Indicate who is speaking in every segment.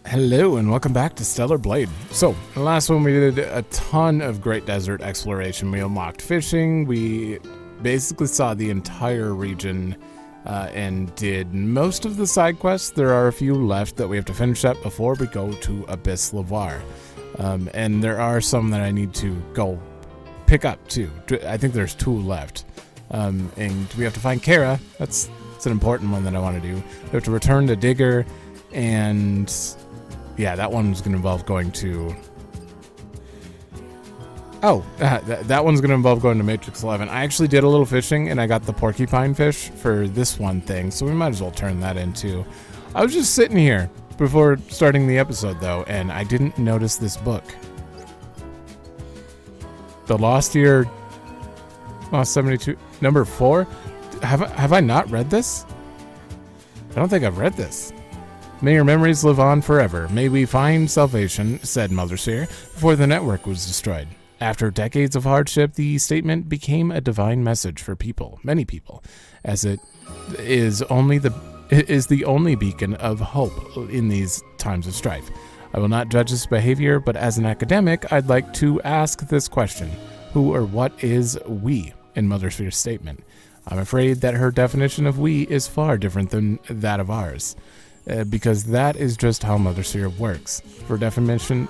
Speaker 1: Hello and welcome back to Stellar Blade. So, the last one we did a ton of Great Desert exploration. We unlocked fishing, we basically saw the entire region and did most of the side quests. There are a few left that we have to finish up before we go to Abyss Lavar. And there are some that I need to go pick up too. I think there's 2 left. And we have to find Kara. That's an important one that I want to do. We have to return to Digger, and yeah, that one's going to involve going to... Oh, that one's going to involve going to Matrix 11. I actually did a little fishing, and I got the porcupine fish for this one thing, so we might as well turn that into... I was just sitting here before starting the episode, though, and I didn't notice this book. The Lost Year... Lost 72... Number 4? Have I not read this? I don't think I've read this. May your memories live on forever. May we find salvation, said Mother Sphere, before the network was destroyed. After decades of hardship, the statement became a divine message for people, many people, as it is the only beacon of hope in these times of strife. I will not judge this behavior, but as an academic, I'd like to ask this question. Who or what is we in Mother Sphere's statement? I'm afraid that her definition of we is far different than that of ours. Because that is just how Mother Sphere works. For definition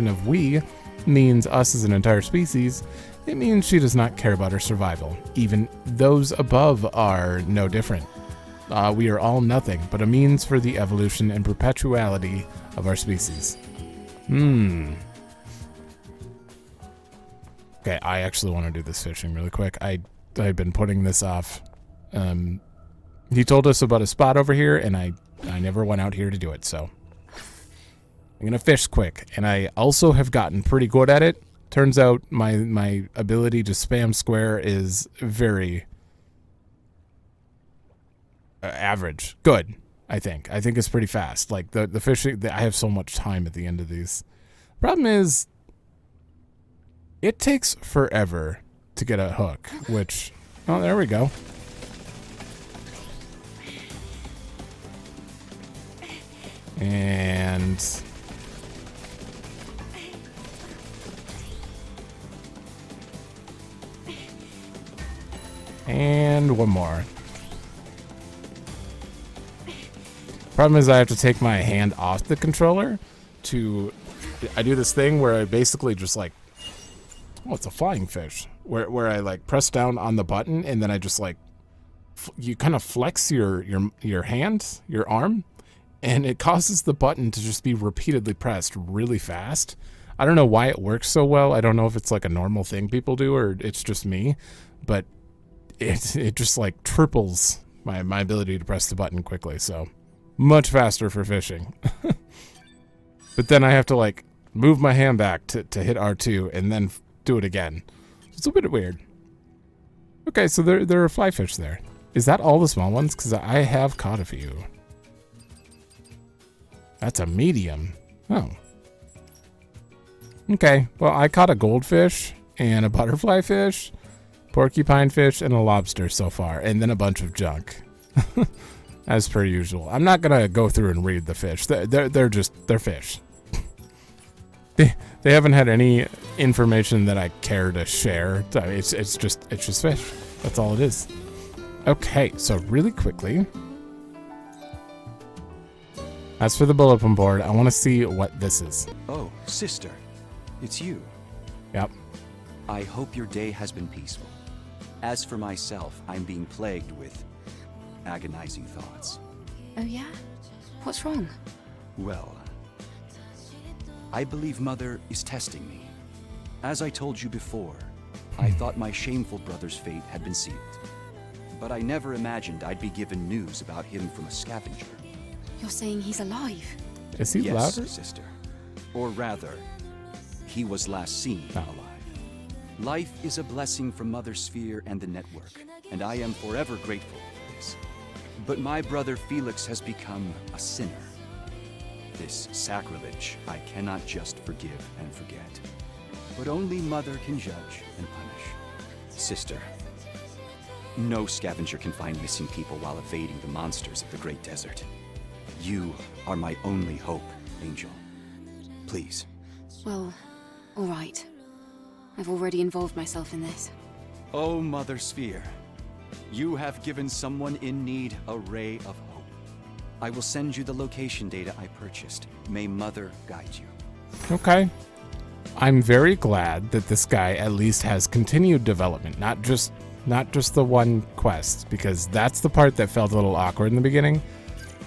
Speaker 1: of we means us as an entire species, it means she does not care about our survival. Even those above are no different. We are all nothing but a means for the evolution and perpetuality of our species. Okay, I actually want to do this fishing really quick. I've been putting this off. He told us about a spot over here, and I never went out here to do it, so I'm gonna fish quick. And I also have gotten pretty good at it. Turns out my ability to spam square is very average. Good, I think. I think it's pretty fast. Like the fishing, I have so much time at the end of these. Problem is, it takes forever to get a hook, which, oh, there we go. And one more. Problem is I have to take my hand off the controller I do this thing where I basically just like, oh, it's a flying fish, where I like press down on the button, and then I just like, you kind of flex your hand, your arm, and it causes the button to just be repeatedly pressed really fast. I don't know why it works so well. I don't know if it's like a normal thing people do or it's just me, but it just like triples my ability to press the button quickly. So much faster for fishing. But then I have to like move my hand back to hit R2 and then do it again. It's a bit weird. Okay, so there are fly fish there. Is that all the small ones? Because I have caught a few. That's a medium. Oh. Okay, well, I caught a goldfish and a butterfly fish, porcupine fish, and a lobster so far, and then a bunch of junk. As per usual. I'm not going to go through and read the fish. They're fish. They haven't had any information that I care to share. It's just fish. That's all it is. Okay, so really quickly, as for the bulletin board, I want to see what this is.
Speaker 2: Oh, sister, it's you.
Speaker 1: Yep.
Speaker 2: I hope your day has been peaceful. As for myself, I'm being plagued with agonizing thoughts.
Speaker 3: Oh yeah? What's wrong?
Speaker 2: Well, I believe Mother is testing me. As I told you before, I thought my shameful brother's fate had been sealed. But I never imagined I'd be given news about him from a scavenger.
Speaker 3: You're saying he's alive?
Speaker 1: Is he
Speaker 2: yes,
Speaker 1: louder?
Speaker 2: Sister. Or rather, he was last seen alive. Life is a blessing from Mother Sphere and the network, and I am forever grateful for this. But my brother Felix has become a sinner. This sacrilege I cannot just forgive and forget. But only Mother can judge and punish. Sister, no scavenger can find missing people while evading the monsters of the Great Desert. You are my only hope Angel. Please.
Speaker 3: Well, all right. I've already involved myself in this.
Speaker 2: Oh, Mother Sphere. You have given someone in need a ray of hope. I will send you the location data I purchased. May Mother guide you.
Speaker 1: Okay. I'm very glad that this guy at least has continued development, not just the one quest, because that's the part that felt a little awkward in the beginning.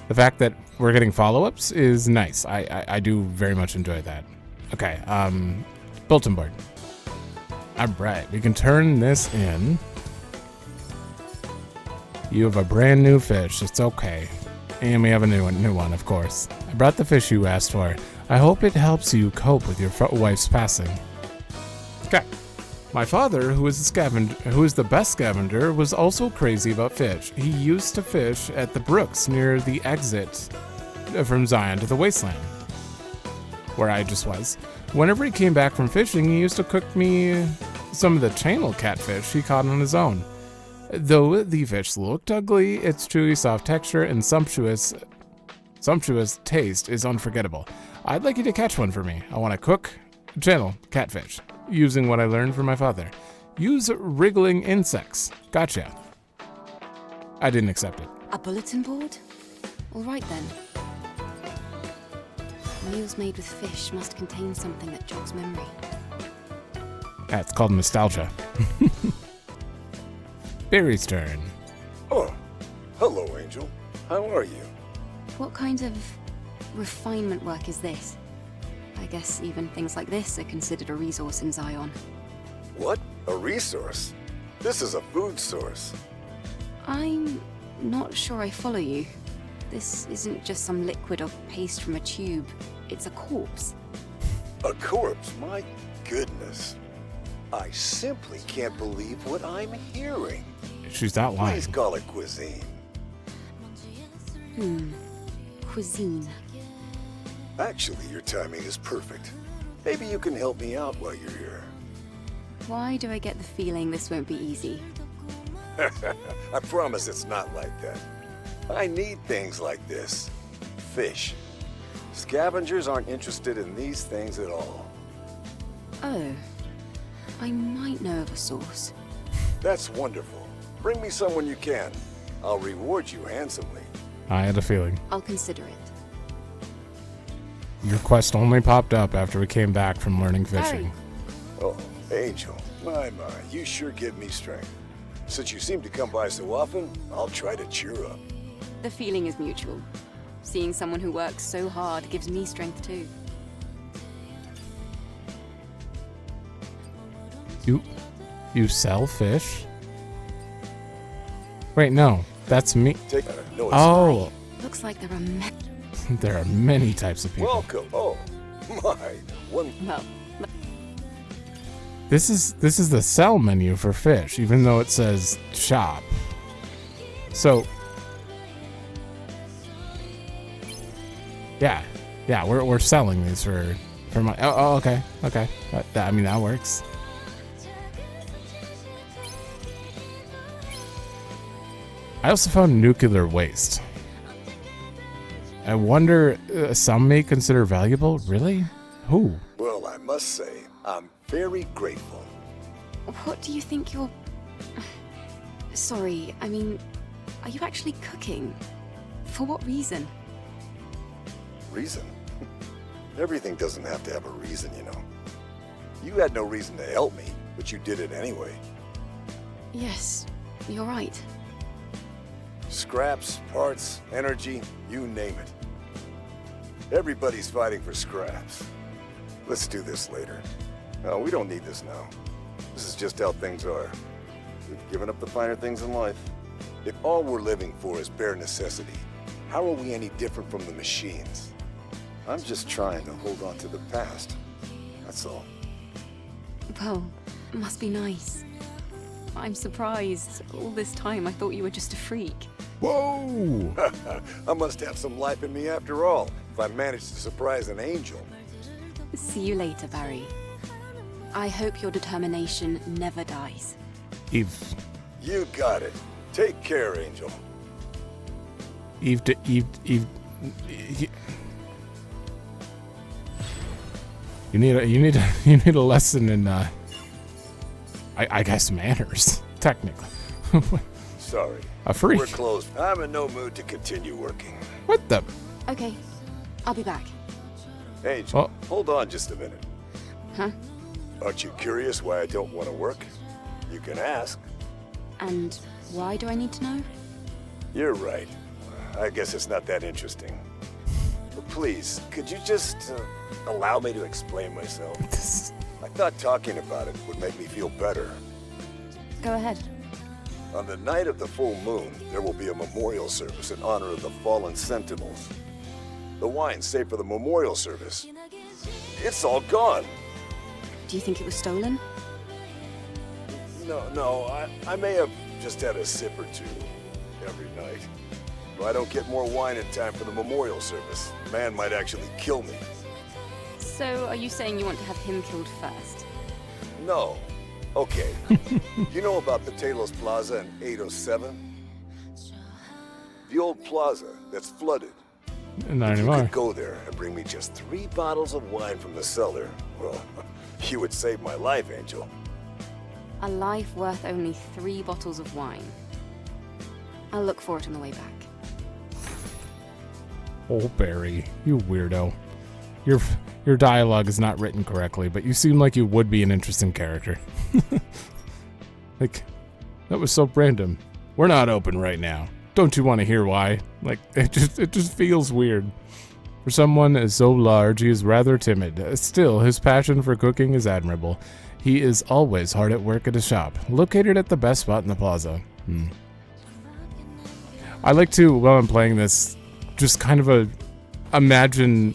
Speaker 1: The fact that we're getting follow-ups is nice. I do very much enjoy that. Okay, bulletin board. All right, we can turn this in. You have a brand new fish. It's okay. And we have a new one, of course. I brought the fish you asked for. I hope it helps you cope with your wife's passing. Okay. My father, who is the best scavenger, was also crazy about fish. He used to fish at the brooks near the exit from Xion to the wasteland, where I just was. Whenever he came back from fishing, he used to cook me some of the channel catfish he caught on his own. Though the fish looked ugly, its chewy, soft texture and sumptuous taste is unforgettable. I'd like you to catch one for me. I want to cook channel catfish, using what I learned from my father. Use wriggling insects. Gotcha. I didn't accept it.
Speaker 3: A bulletin board? All right then. Meals made with fish must contain something that jogs memory.
Speaker 1: Yeah, it's called nostalgia. Barry's turn.
Speaker 4: Oh, hello, Angel. How are you?
Speaker 3: What kind of refinement work is this? I guess even things like this are considered a resource in Xion.
Speaker 4: What? A resource? This is a food source.
Speaker 3: I'm not sure I follow you. This isn't just some liquid or paste from a tube. It's a corpse.
Speaker 4: A corpse? My goodness. I simply can't believe what I'm hearing.
Speaker 1: She's not lying.
Speaker 4: Please call it cuisine.
Speaker 3: Cuisine.
Speaker 4: Actually, your timing is perfect. Maybe you can help me out while you're here.
Speaker 3: Why do I get the feeling this won't be easy?
Speaker 4: I promise it's not like that. I need things like this. Fish. Scavengers aren't interested in these things at all.
Speaker 3: Oh. I might know of a source.
Speaker 4: That's wonderful. Bring me someone you can. I'll reward you handsomely.
Speaker 1: I had a feeling.
Speaker 3: I'll consider it.
Speaker 1: Your quest only popped up after we came back from learning fishing.
Speaker 4: Oh, Angel. My, you sure give me strength. Since you seem to come by so often, I'll try to cheer up.
Speaker 3: The feeling is mutual. Seeing someone who works so hard gives me strength too.
Speaker 1: You sell fish? Wait, no. That's me.
Speaker 4: No, it's
Speaker 1: Oh,
Speaker 3: Looks like there are
Speaker 1: there are many types of people.
Speaker 4: welcome. Oh, my. One.
Speaker 3: well,
Speaker 1: This is the sell menu for fish, even though it says shop. So, yeah, we're selling these for my. Oh, okay. I mean, that works. I also found nuclear waste. I wonder, some may consider valuable. Really? Who?
Speaker 4: Well, I must say, I'm very grateful.
Speaker 3: what do you think you're... Sorry, I mean, are you actually cooking? For what reason?
Speaker 4: Reason? Everything doesn't have to have a reason, you know. You had no reason to help me, but you did it anyway.
Speaker 3: Yes, you're right.
Speaker 4: Scraps, parts, energy, you name it. Everybody's fighting for scraps. Let's do this later. No, we don't need this now. This is just how things are. We've given up the finer things in life. If all we're living for is bare necessity, how are we any different from the machines? I'm just trying to hold on to the past. That's all.
Speaker 3: Well, must be nice. I'm surprised. All this time I thought you were just a freak.
Speaker 1: Whoa!
Speaker 4: I must have some life in me after all, if I manage to surprise an angel.
Speaker 3: See you later, Barry. I hope your determination never dies.
Speaker 1: Eve.
Speaker 4: You got it. Take care, Angel.
Speaker 1: You need a lesson in I guess manners, technically.
Speaker 4: Sorry.
Speaker 1: A freak.
Speaker 4: We're closed. I'm in no mood to continue working.
Speaker 1: What the?
Speaker 3: Okay, I'll be back.
Speaker 4: Angel, hold on just a minute.
Speaker 3: Huh?
Speaker 4: Aren't you curious why I don't want to work? You can ask.
Speaker 3: And why do I need to know?
Speaker 4: You're right. I guess it's not that interesting. But please, could you just allow me to explain myself? I thought talking about it would make me feel better.
Speaker 3: Go ahead.
Speaker 4: On the night of the full moon, there will be a memorial service in honor of the fallen sentinels. The wine saved for the memorial service, it's all gone.
Speaker 3: Do you think it was stolen?
Speaker 4: No, I may have just had a sip or two every night. If I don't get more wine in time for the memorial service, the man might actually kill me.
Speaker 3: So, are you saying you want to have him killed first?
Speaker 4: No. Okay. You know about the Talos Plaza in 807? The old plaza that's flooded.
Speaker 1: Not
Speaker 4: If you
Speaker 1: anymore.
Speaker 4: could go there and bring me just 3 bottles of wine from the cellar, well, you would save my life, Angel.
Speaker 3: A life worth only 3 bottles of wine. I'll look for it on the way back.
Speaker 1: Oh, Barry, you weirdo. Your dialogue is not written correctly, but you seem like you would be an interesting character. Like, that was so random. We're not open right now. Don't you want to hear why? Like, it just feels weird. For someone as so large, he is rather timid. Still, his passion for cooking is admirable. He is always hard at work at his shop, located at the best spot in the plaza. I like to, while I'm playing this, just kind of imagine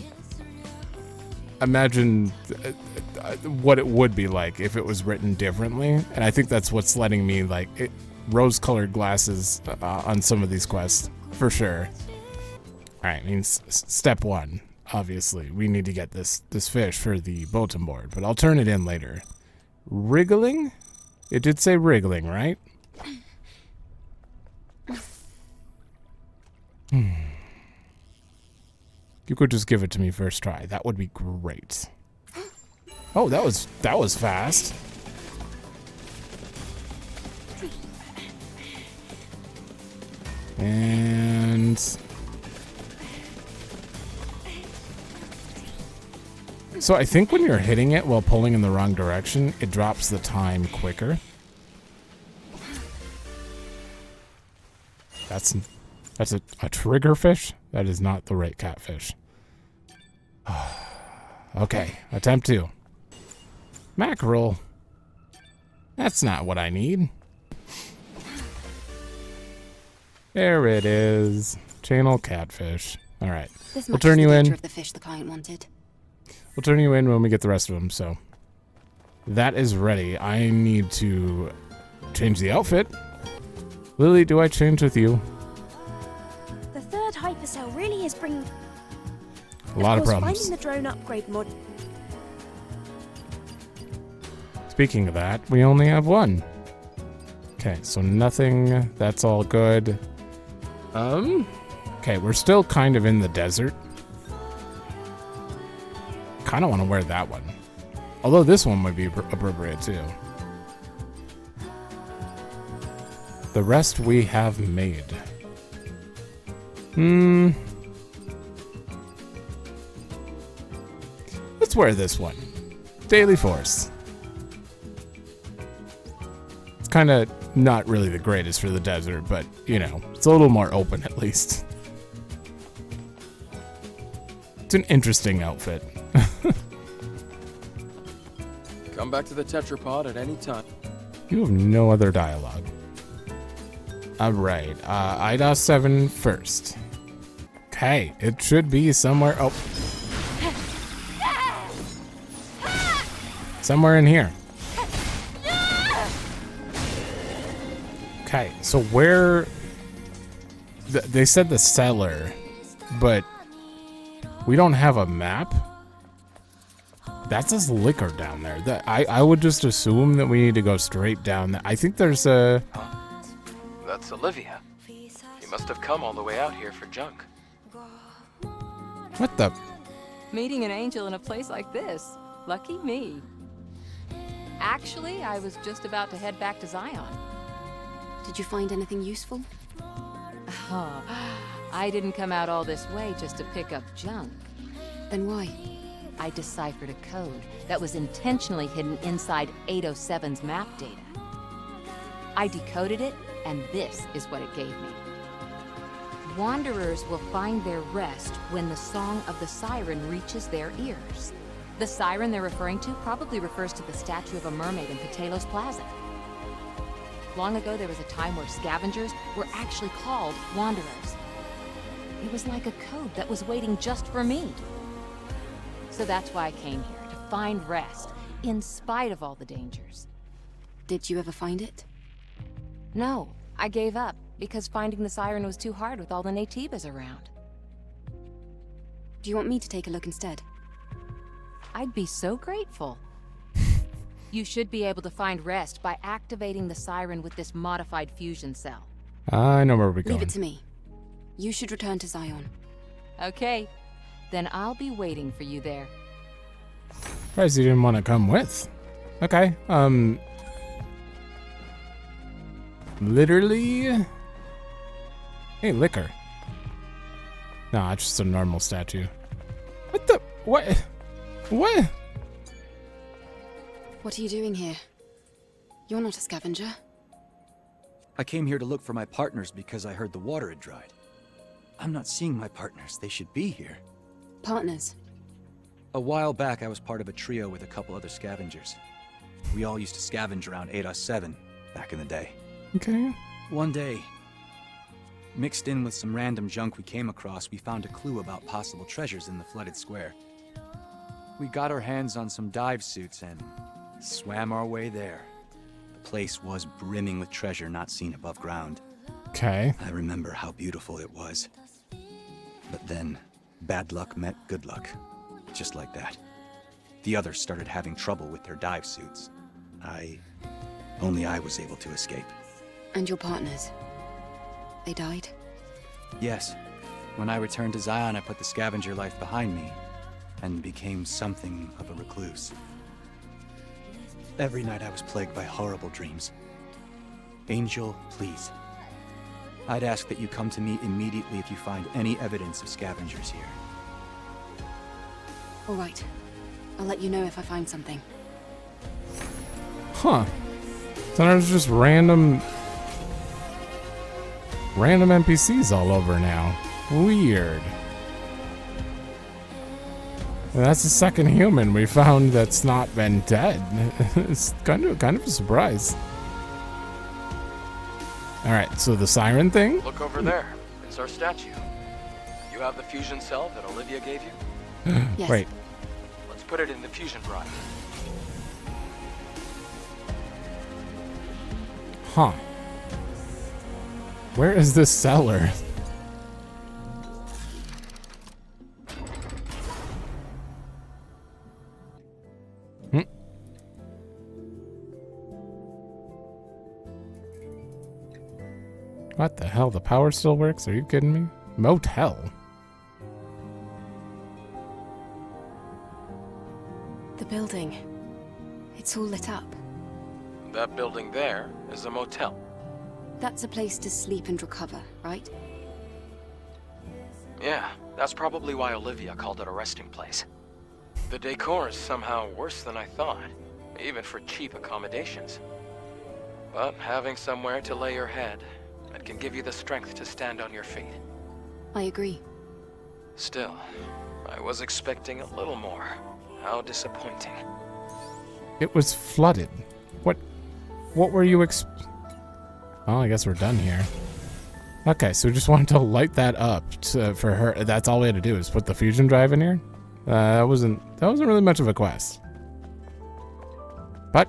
Speaker 1: what it would be like if it was written differently, and I think that's what's letting me like rose-colored glasses on some of these quests for sure. All right, I mean, step 1, obviously, we need to get this fish for the bulletin board, but I'll turn it in later. Wriggling? It did say wriggling, right? You could just give it to me first try. That would be great. Oh, that was fast. And so I think when you're hitting it while pulling in the wrong direction, it drops the time quicker. That's a trigger fish? That is not the right catfish. Okay, attempt 2. Mackerel. That's not what I need. There it is. Channel catfish. All right. We'll turn you in.
Speaker 3: Of the fish the client wanted.
Speaker 1: We'll turn you in when we get the rest of them, so. That is ready. I need to change the outfit. Lily, do I change with you?
Speaker 5: The third hypercell really is bringing
Speaker 1: A lot of problems.
Speaker 5: Finding the drone upgrade mod.
Speaker 1: Speaking of that, we only have 1. Okay, so nothing. That's all good. Okay, we're still kind of in the desert. Kind of want to wear that one. Although this one would be appropriate too. The rest we have made. Let's wear this one. Daily Force. It's kind of not really the greatest for the desert, but, you know, it's a little more open at least. It's an interesting outfit.
Speaker 6: Come back to the tetrapod at any time.
Speaker 1: You have no other dialogue. Alright, IDOS 7 first. Okay, it should be somewhere. Oh. Somewhere in here. Okay, so where... They said the cellar, but we don't have a map. That says liquor down there. I would just assume that we need to go straight down there. I think there's a...
Speaker 6: That's Olivia. You must have come all the way out here for junk.
Speaker 1: What the...
Speaker 7: Meeting an angel in a place like this. Lucky me. Actually, I was just about to head back to Xion.
Speaker 3: Did you find anything useful?
Speaker 7: I didn't come out all this way just to pick up junk.
Speaker 3: Then why?
Speaker 7: I deciphered a code that was intentionally hidden inside 807's map data. I decoded it, and this is what it gave me. Wanderers will find their rest when the song of the siren reaches their ears. The siren they're referring to probably refers to the statue of a mermaid in Patelos Plaza. Long ago, there was a time where scavengers were actually called wanderers. It was like a code that was waiting just for me. So that's why I came here, to find rest, in spite of all the dangers.
Speaker 3: Did you ever find it?
Speaker 7: No, I gave up, because finding the siren was too hard with all the Naytibas around.
Speaker 3: Do you want me to take a look instead?
Speaker 7: I'd be so grateful. You should be able to find rest by activating the siren with this modified fusion cell.
Speaker 1: I know where we're going.
Speaker 3: Leave it to me. You should return to Xion.
Speaker 7: Okay, then I'll be waiting for you there.
Speaker 1: Surprised you didn't want to come with. Okay, literally... Hey, liquor. Nah, it's just a normal statue. What the... What? What?
Speaker 3: What are you doing here? You're not a scavenger.
Speaker 2: I came here to look for my partners because I heard the water had dried. I'm not seeing my partners. They should be here.
Speaker 3: Partners?
Speaker 2: A while back, I was part of a trio with a couple other scavengers. We all used to scavenge around 807 back in the day.
Speaker 1: Okay.
Speaker 2: One day, mixed in with some random junk we came across, we found a clue about possible treasures in the flooded square. We got our hands on some dive suits and swam our way there. The place was brimming with treasure not seen above ground.
Speaker 1: Okay.
Speaker 2: I remember how beautiful it was. But then, bad luck met good luck. Just like that. The others started having trouble with their dive suits. Only I was able to escape.
Speaker 3: And your partners? They died?
Speaker 2: Yes. When I returned to Xion, I put the scavenger life behind me and became something of a recluse. Every night I was plagued by horrible dreams. Angel, please. I'd ask that you come to me immediately if you find any evidence of scavengers here.
Speaker 3: All right. I'll let you know if I find something.
Speaker 1: Huh. So there's just random NPCs all over now. Weird. And that's the second human we found that's not been dead. It's kind of a surprise. All right, so the siren thing?
Speaker 6: Look over there. It's our statue. You have the fusion cell that Olivia gave you?
Speaker 3: Yes.
Speaker 1: Wait.
Speaker 6: Let's put it in the fusion drive.
Speaker 1: Huh. Where is this cellar? What the hell? The power still works? Are you kidding me? Motel.
Speaker 3: The building. It's all lit up.
Speaker 6: That building there is a motel.
Speaker 3: That's a place to sleep and recover, right?
Speaker 6: Yeah, that's probably why Olivia called it a resting place. The decor is somehow worse than I thought, even for cheap accommodations. But having somewhere to lay your head, it can give you the strength to stand on your feet.
Speaker 3: I agree.
Speaker 6: Still, I was expecting a little more. How disappointing.
Speaker 1: It was flooded. What were you Oh, I guess we're done here. Okay, so we just wanted to light that up for her. That's all we had to do is put the fusion drive in here. That wasn't really much of a quest. But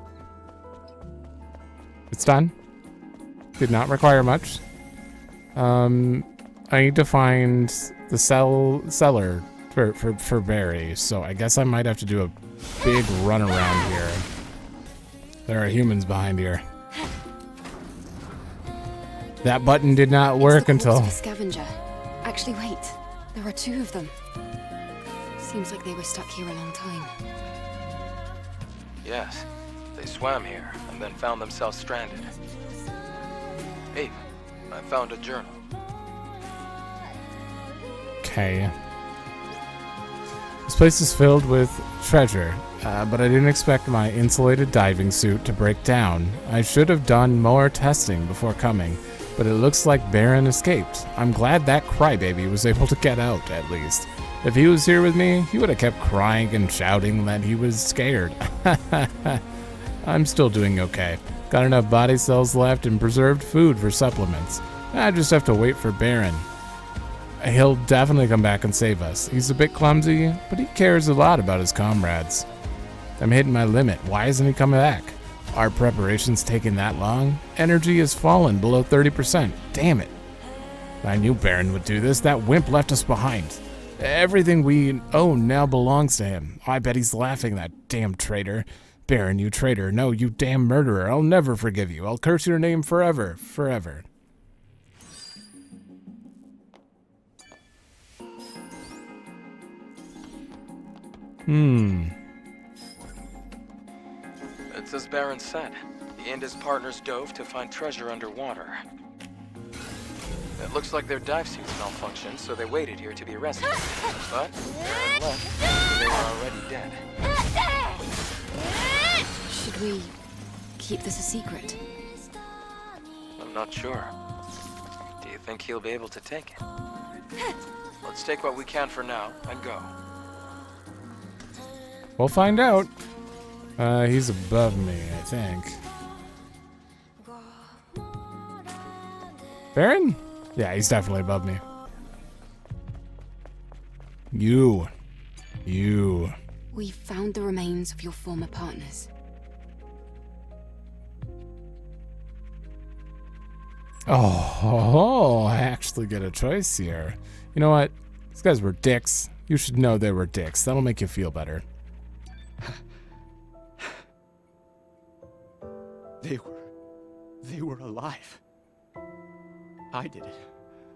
Speaker 1: it's done. Did not require much. I need to find the cellar for Barry, so I guess I might have to do a big run around here. There are humans behind here. That button did not work until...
Speaker 3: The scavenger. Actually, wait. There are two of them. Seems like they were stuck here a long time.
Speaker 6: Yes, they swam here and then found themselves stranded. Hey, I found a journal.
Speaker 1: Okay. This place is filled with treasure, but I didn't expect my insulated diving suit to break down. I should have done more testing before coming, but it looks like Baron escaped. I'm glad that crybaby was able to get out, at least. If he was here with me, he would have kept crying and shouting that he was scared. I'm still doing okay. Got enough body cells left and preserved food for supplements. I just have to wait for Baron. He'll definitely come back and save us. He's a bit clumsy, but he cares a lot about his comrades. I'm hitting my limit. Why isn't he coming back? Are preparations taking that long? Energy has fallen below 30%. Damn it. I knew Baron would do this. That wimp left us behind. Everything we own now belongs to him. I bet he's laughing, that damn traitor. Baron, you traitor. No, you damn murderer. I'll never forgive you. I'll curse your name forever. Forever.
Speaker 6: It's as Baron said. He and his partners dove to find treasure underwater. It looks like their dive suits malfunctioned, so they waited here to be rescued. But Baron left, so they were already dead.
Speaker 3: Should we keep this a secret?
Speaker 6: I'm not sure. Do you think he'll be able to take it? Let's take what we can for now and go.
Speaker 1: We'll find out. He's above me, I think. Baron? Yeah, he's definitely above me. You.
Speaker 3: We found the remains of your former partners.
Speaker 1: Oh, I actually get a choice here. You know what? These guys were dicks. You should know they were dicks. That'll make you feel better.
Speaker 2: They were alive. I did it.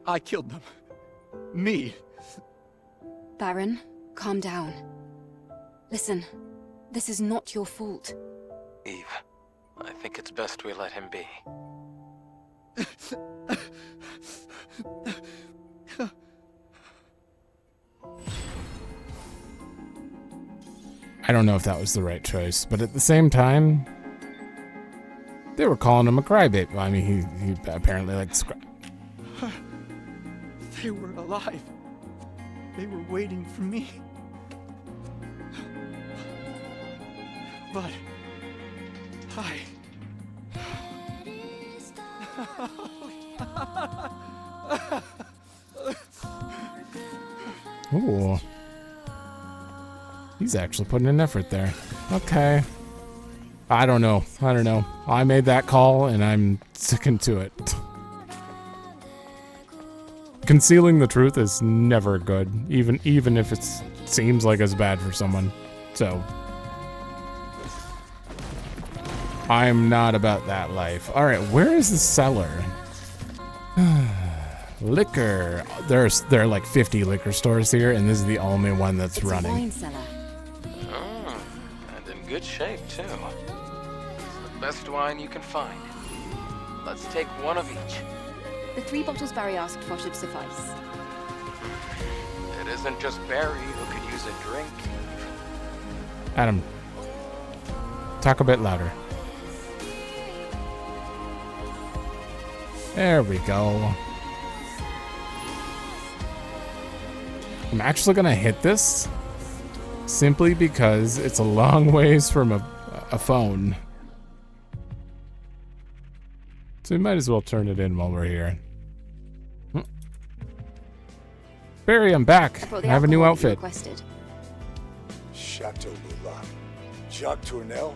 Speaker 2: I killed them. Me.
Speaker 3: Baron, calm down. Listen, this is not your fault.
Speaker 6: Eve, I think it's best we let him be.
Speaker 1: I don't know if that was the right choice, but at the same time, they were calling him a crybaby. I mean, he apparently likes cry.
Speaker 2: They were alive. They were waiting for me. But I...
Speaker 1: Ooh. He's actually putting an effort there. Okay. I don't know. I made that call and I'm sticking to it. Concealing the truth is never good, even if it seems like it's bad for someone. So I'm not about that life. All right, where is the cellar? Liquor. There are like 50 liquor stores here, and this is the only one that's running.
Speaker 3: Wine cellar.
Speaker 6: Oh, and in good shape too. It's the best wine you can find. Let's take one of each.
Speaker 3: The 3 bottles Barry asked for should suffice.
Speaker 6: It isn't just Barry who could use a drink.
Speaker 1: Adam, talk a bit louder. There we go. I'm actually gonna hit this simply because it's a long ways from a phone. So we might as well turn it in while we're here. Barry, I'm back. I have a new outfit.
Speaker 4: Chateau Lula. Jacques Tournelle?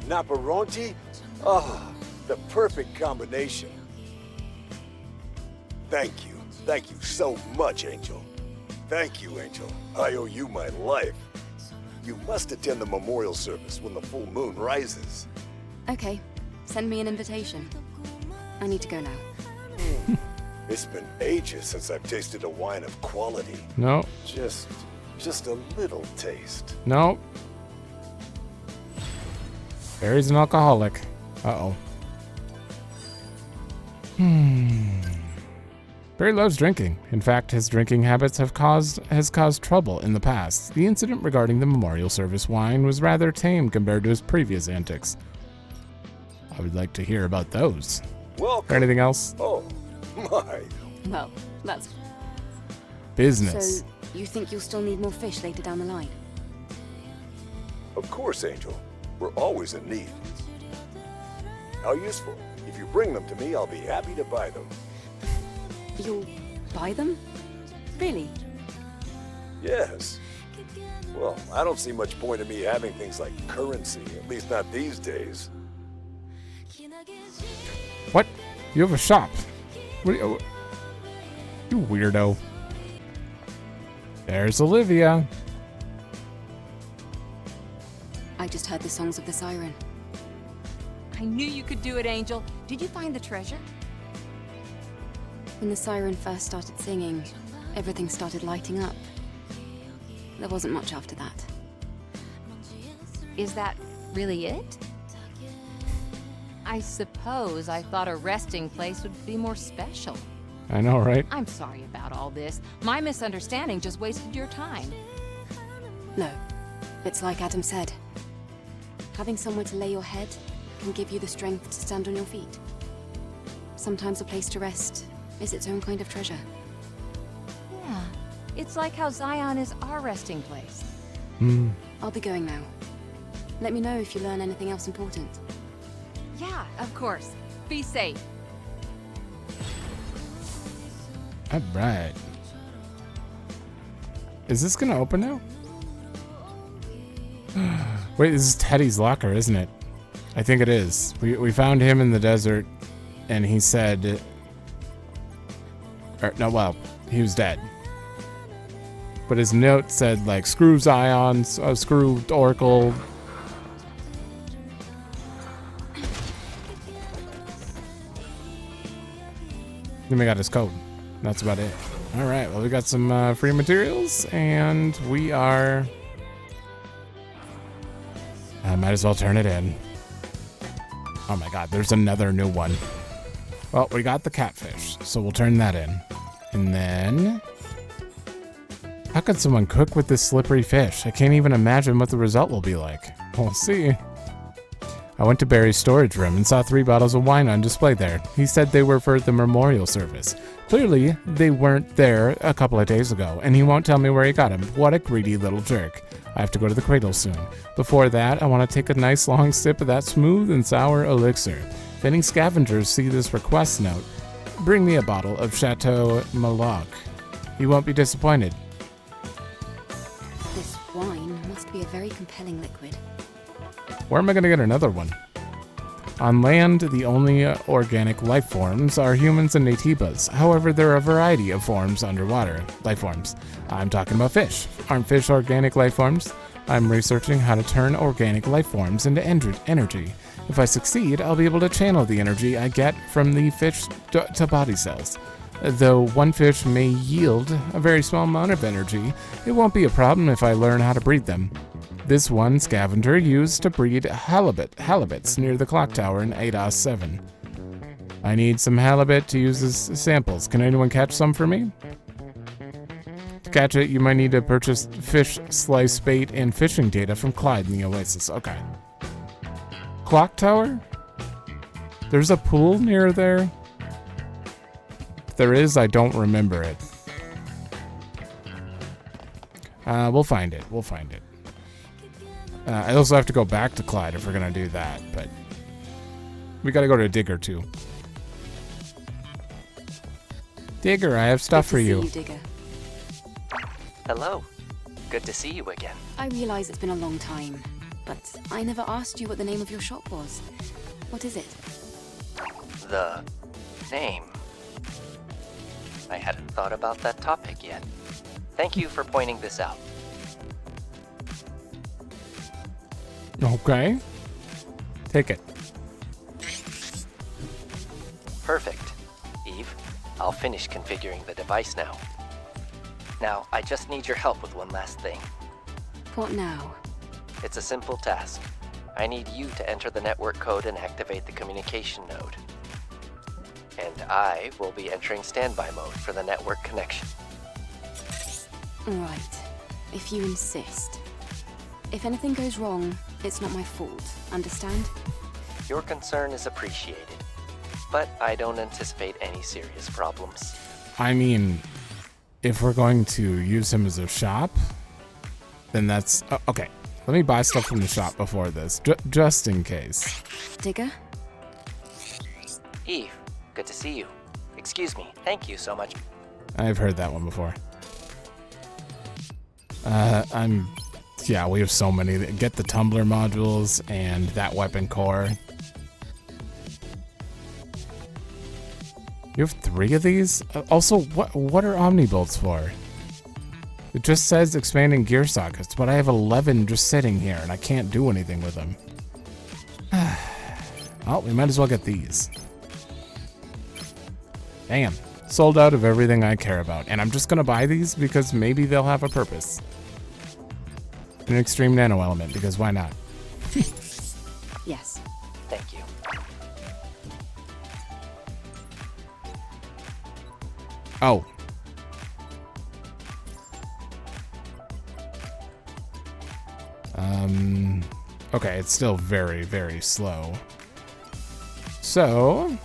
Speaker 4: Naparonti? Ah, the perfect combination. Thank you. Thank you so much, Angel. Thank you, Angel. I owe you my life. You must attend the memorial service when the full moon rises.
Speaker 3: Okay, send me an invitation. I need to go now.
Speaker 4: It's been ages since I've tasted a wine of quality.
Speaker 1: No.
Speaker 4: Just a little taste.
Speaker 1: No. Barry's an alcoholic. Uh-oh. Barry loves drinking. In fact, his drinking habits has caused trouble in the past. The incident regarding the memorial service wine was rather tame compared to his previous antics. I would like to hear about those.
Speaker 4: Welcome.
Speaker 1: Anything else?
Speaker 4: Oh, my.
Speaker 3: Well, that's...
Speaker 1: Business.
Speaker 3: So, you think you'll still need more fish later down the line?
Speaker 4: Of course, Angel. We're always in need. How useful. If you bring them to me, I'll be happy to buy them.
Speaker 3: You'll buy them? Really?
Speaker 4: Yes. Well, I don't see much point in me having things like currency, at least not these days.
Speaker 1: What? You have a shop? What are you weirdo. There's Olivia.
Speaker 3: I just heard the songs of the siren.
Speaker 7: I knew you could do it, Angel. Did you find the treasure?
Speaker 3: When the siren first started singing, everything started lighting up. There wasn't much after that.
Speaker 7: Is that really it? I suppose I thought a resting place would be more special.
Speaker 1: I know, right?
Speaker 7: I'm sorry about all this. My misunderstanding just wasted your time.
Speaker 3: No, it's like Adam said. Having somewhere to lay your head can give you the strength to stand on your feet. Sometimes a place to rest is its own kind of treasure.
Speaker 7: Yeah, it's like how Xion is our resting place.
Speaker 3: I'll be going now. Let me know if you learn anything else important.
Speaker 7: Yeah, of course. Be safe.
Speaker 1: All right. Is this gonna open now? Wait, this is Teddy's locker, isn't it? I think it is. We found him in the desert, and he said... no, well, he was dead. But his note said, like, screw Xion, screw Oracle. Then we got his code. That's about it. Alright, well, we got some free materials, and we are... I might as well turn it in. Oh my god, there's another new one. Well, we got the catfish, so we'll turn that in. And then... How could someone cook with this slippery fish? I can't even imagine what the result will be like. We'll see. I went to Barry's storage room and saw 3 bottles of wine on display there. He said they were for the memorial service. Clearly, they weren't there a couple of days ago, and he won't tell me where he got them. What a greedy little jerk. I have to go to the cradle soon. Before that, I want to take a nice long sip of that smooth and sour elixir. If any scavengers see this request note, bring me a bottle of Chateau Maloc. You won't be disappointed.
Speaker 3: This wine must be a very compelling liquid.
Speaker 1: Where am I going to get another one? On land, the only organic life forms are humans and Naytibas. However, there are a variety of forms underwater. Life forms. I'm talking about fish. Aren't fish organic life forms? I'm researching how to turn organic life forms into energy. If I succeed, I'll be able to channel the energy I get from the fish to body cells. Though one fish may yield a very small amount of energy, it won't be a problem if I learn how to breed them. This one scavenger used to breed halibuts near the clock tower in ADOS 7. I need some halibut to use as samples. Can anyone catch some for me? To catch it, you might need to purchase fish slice bait and fishing data from Clyde in the Oasis. Okay. Clock tower? There's a pool near there? If there is, I don't remember it. We'll find it. We'll find it. I also have to go back to Clyde if we're going to do that, but we got to go to Digger, too. Digger, I have stuff for you.
Speaker 3: Good to see you, Digger.
Speaker 8: Hello. Good to see you again.
Speaker 3: I realize it's been a long time, but I never asked you what the name of your shop was. What is it?
Speaker 8: The name. I hadn't thought about that topic yet. Thank you for pointing this out.
Speaker 1: Okay. Take it.
Speaker 8: Perfect. Eve, I'll finish configuring the device now. Now, I just need your help with one last thing.
Speaker 3: What now?
Speaker 8: It's a simple task. I need you to enter the network code and activate the communication node. And I will be entering standby mode for the network connection.
Speaker 3: Right. If you insist. If anything goes wrong, it's not my fault. Understand?
Speaker 8: Your concern is appreciated, but I don't anticipate any serious problems.
Speaker 1: I mean, if we're going to use him as a shop, then that's... okay, let me buy stuff from the shop before this, just in case.
Speaker 3: Digger?
Speaker 8: Eve, good to see you. Excuse me, thank you so much.
Speaker 1: I've heard that one before. Yeah, we have so many. Get the tumbler modules and that weapon core. You have 3 of these? Also, what are omnibolts for? It just says expanding gear sockets, but I have 11 just sitting here and I can't do anything with them. Well, we might as well get these. Damn, sold out of everything I care about. And I'm just gonna buy these because maybe they'll have a purpose. An extreme nano element, because why not?
Speaker 3: Yes.
Speaker 8: Thank you.
Speaker 1: Oh. Okay, it's still very, very slow. So...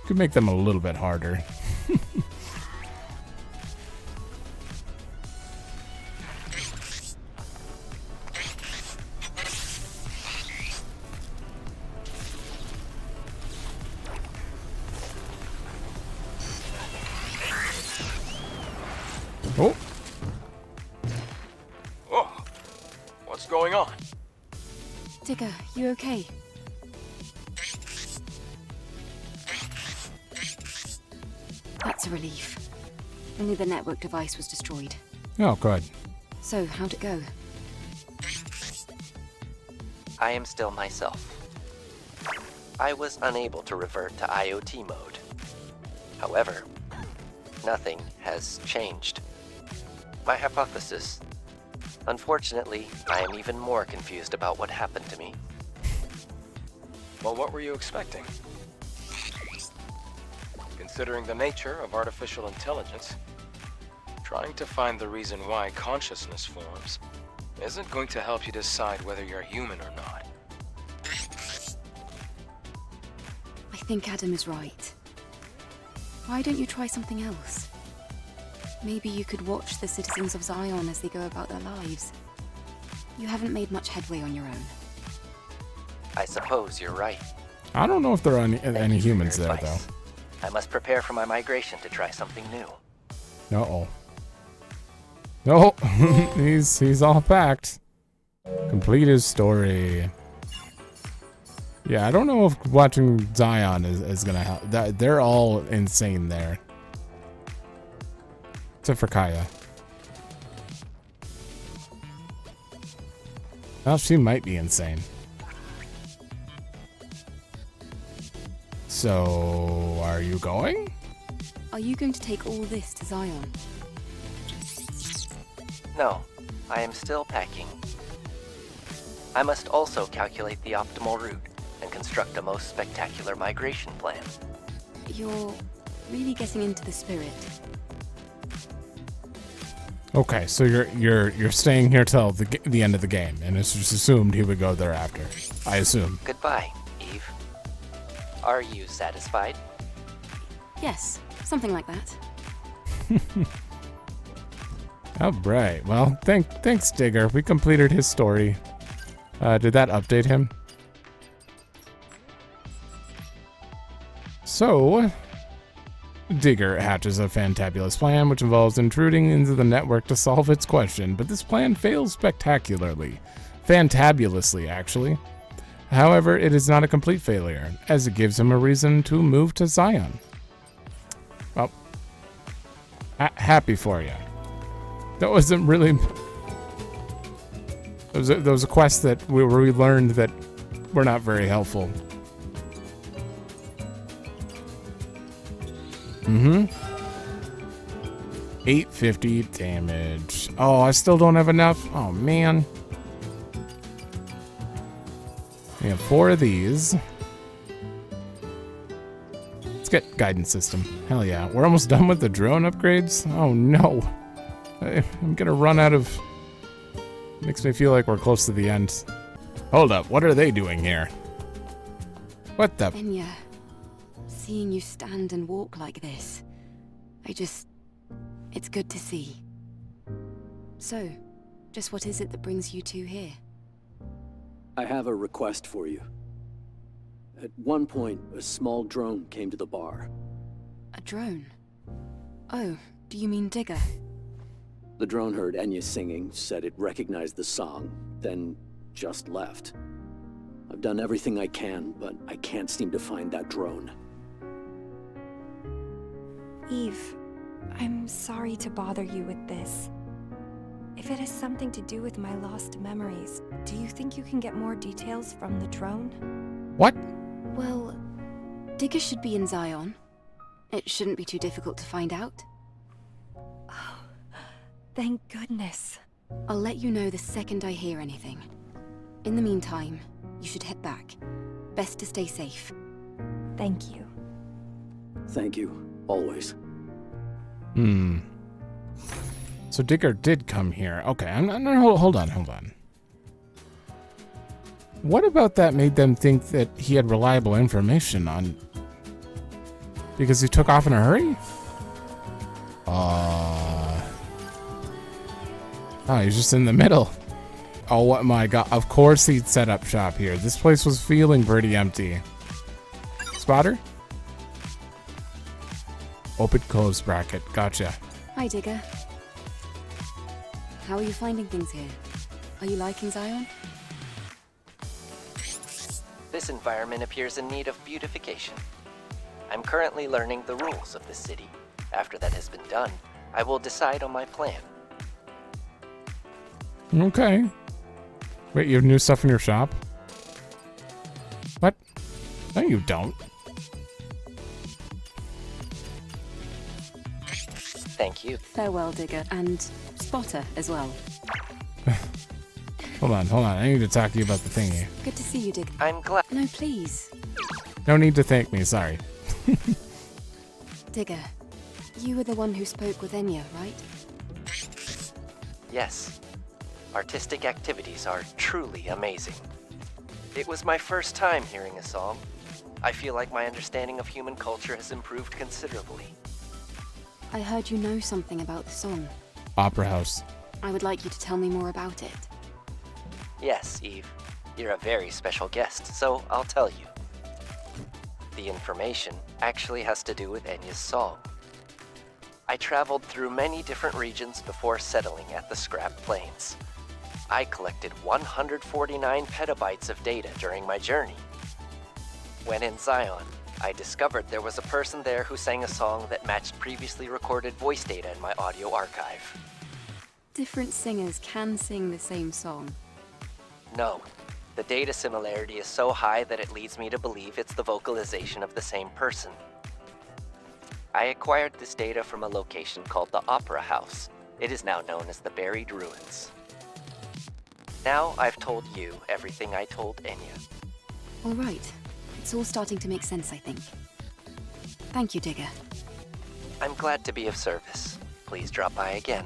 Speaker 1: could make them a little bit harder. Oh.
Speaker 6: Oh, what's going on?
Speaker 3: Digger, you okay? That's a relief. Only the network device was destroyed.
Speaker 1: Oh, good.
Speaker 3: So, how'd it go?
Speaker 8: I am still myself. I was unable to revert to IoT mode. However, nothing has changed. My hypothesis. Unfortunately, I am even more confused about what happened to me.
Speaker 6: Well, what were you expecting? Considering the nature of artificial intelligence, trying to find the reason why consciousness forms isn't going to help you decide whether you're human or not.
Speaker 3: I think Adam is right. Why don't you try something else? Maybe you could watch the citizens of Xion as they go about their lives. You haven't made much headway on your own.
Speaker 8: I suppose you're right.
Speaker 1: I don't know if there are any humans there,
Speaker 8: advice.
Speaker 1: though.
Speaker 8: I must prepare for my migration to try something new.
Speaker 1: Uh-oh. No, he's all packed. Complete his story. Yeah, I don't know if watching Xion is gonna help. They're all insane there. Except for Kaya. Well, she might be insane. So, are you going?
Speaker 3: Are you going to take all this to Xion?
Speaker 8: No, I am still packing. I must also calculate the optimal route and construct a most spectacular migration plan.
Speaker 3: You're really getting into the spirit.
Speaker 1: Okay, so you're staying here till the end of the game, and it's just assumed he would go there after. I assume.
Speaker 8: Goodbye, Eve. Are you satisfied?
Speaker 3: Yes, something like that.
Speaker 1: All right. Well, thanks, Digger. We completed his story. Did that update him? So, Digger hatches a fantabulous plan which involves intruding into the network to solve its question, but this plan fails spectacularly. Fantabulously, actually. However, it is not a complete failure, as it gives him a reason to move to Xion. Well, happy for you. That wasn't really... There was a quest that where we learned that were not very helpful. Mm-hmm. 850 damage. Oh, I still don't have enough. Oh, man. We have 4 of these. Let's get guidance system. Hell yeah. We're almost done with the drone upgrades. Oh, no. I'm gonna run out of... Makes me feel like we're close to the end. Hold up. What are they doing here? What the...
Speaker 3: Enya, seeing you stand and walk like this, it's good to see. So, just what is it that brings you two here?
Speaker 9: I have a request for you. At one point, a small drone came to the bar.
Speaker 3: A drone? Oh, do you mean Digger?
Speaker 9: The drone heard Enya singing, said it recognized the song, then just left. I've done everything I can, but I can't seem to find that drone.
Speaker 5: Eve, I'm sorry to bother you with this. If it has something to do with my lost memories, do you think you can get more details from the drone?
Speaker 1: What?
Speaker 3: Well, Digger should be in Xion. It shouldn't be too difficult to find out.
Speaker 5: Oh, thank goodness.
Speaker 3: I'll let you know the second I hear anything. In the meantime, you should head back. Best to stay safe.
Speaker 5: Thank you.
Speaker 9: Thank you, always.
Speaker 1: So Digger did come here. Okay, no, hold on. What about that made them think that he had reliable information on... Because he took off in a hurry? Oh, he's just in the middle. Oh my god, of course he'd set up shop here. This place was feeling pretty empty. Spotter? Open close bracket, gotcha.
Speaker 3: Hi, Digger. How are you finding things here? Are you liking Xion?
Speaker 8: This environment appears in need of beautification. I'm currently learning the rules of the city. After that has been done, I will decide on my plan.
Speaker 1: Okay. Wait, you have new stuff in your shop? What? No, you don't.
Speaker 8: Thank you.
Speaker 3: Farewell, Digger, and Spotter as well.
Speaker 1: Hold on. I need to talk to you about the thingy.
Speaker 3: Good to see you, Digger.
Speaker 8: I'm glad.
Speaker 3: No, please.
Speaker 1: No need to thank me, sorry.
Speaker 3: Digger, you were the one who spoke with Enya, right?
Speaker 8: Yes. Artistic activities are truly amazing. It was my first time hearing a song. I feel like my understanding of human culture has improved considerably.
Speaker 3: I heard you know something about the song.
Speaker 1: Opera House.
Speaker 3: I would like you to tell me more about it.
Speaker 8: Yes, Eve. You're a very special guest, so I'll tell you. The information actually has to do with Enya's song. I traveled through many different regions before settling at the Scrap Plains. I collected 149 petabytes of data during my journey. When in Xion, I discovered there was a person there who sang a song that matched previously recorded voice data in my audio archive.
Speaker 3: Different singers can sing the same song.
Speaker 8: No, the data similarity is so high that it leads me to believe it's the vocalization of the same person. I acquired this data from a location called the Opera House. It is now known as the Buried Ruins. Now I've told you everything I told Enya.
Speaker 3: All right. It's all starting to make sense, I think. Thank you, Digger.
Speaker 8: I'm glad to be of service. Please drop by again.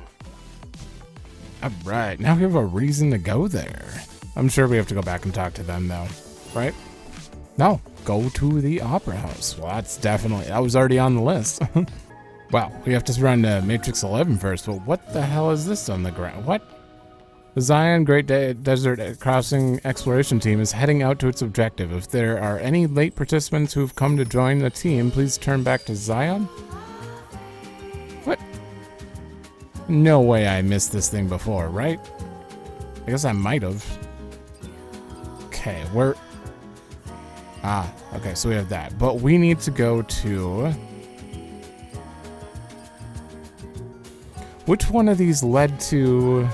Speaker 1: Alright, now we have a reason to go there. I'm sure we have to go back and talk to them, though. Right? No, go to the Opera House. Well, that was already on the list. Well, we have to run Matrix 11 first, but what the hell is this on the ground? What? The Xion Great Desert Crossing Exploration Team is heading out to its objective. If there are any late participants who've come to join the team, please turn back to Xion? What? No way I missed this thing before, right? I guess I might have. Okay, where... Ah, okay, so we have that. But we need to go to... Which one of these led to...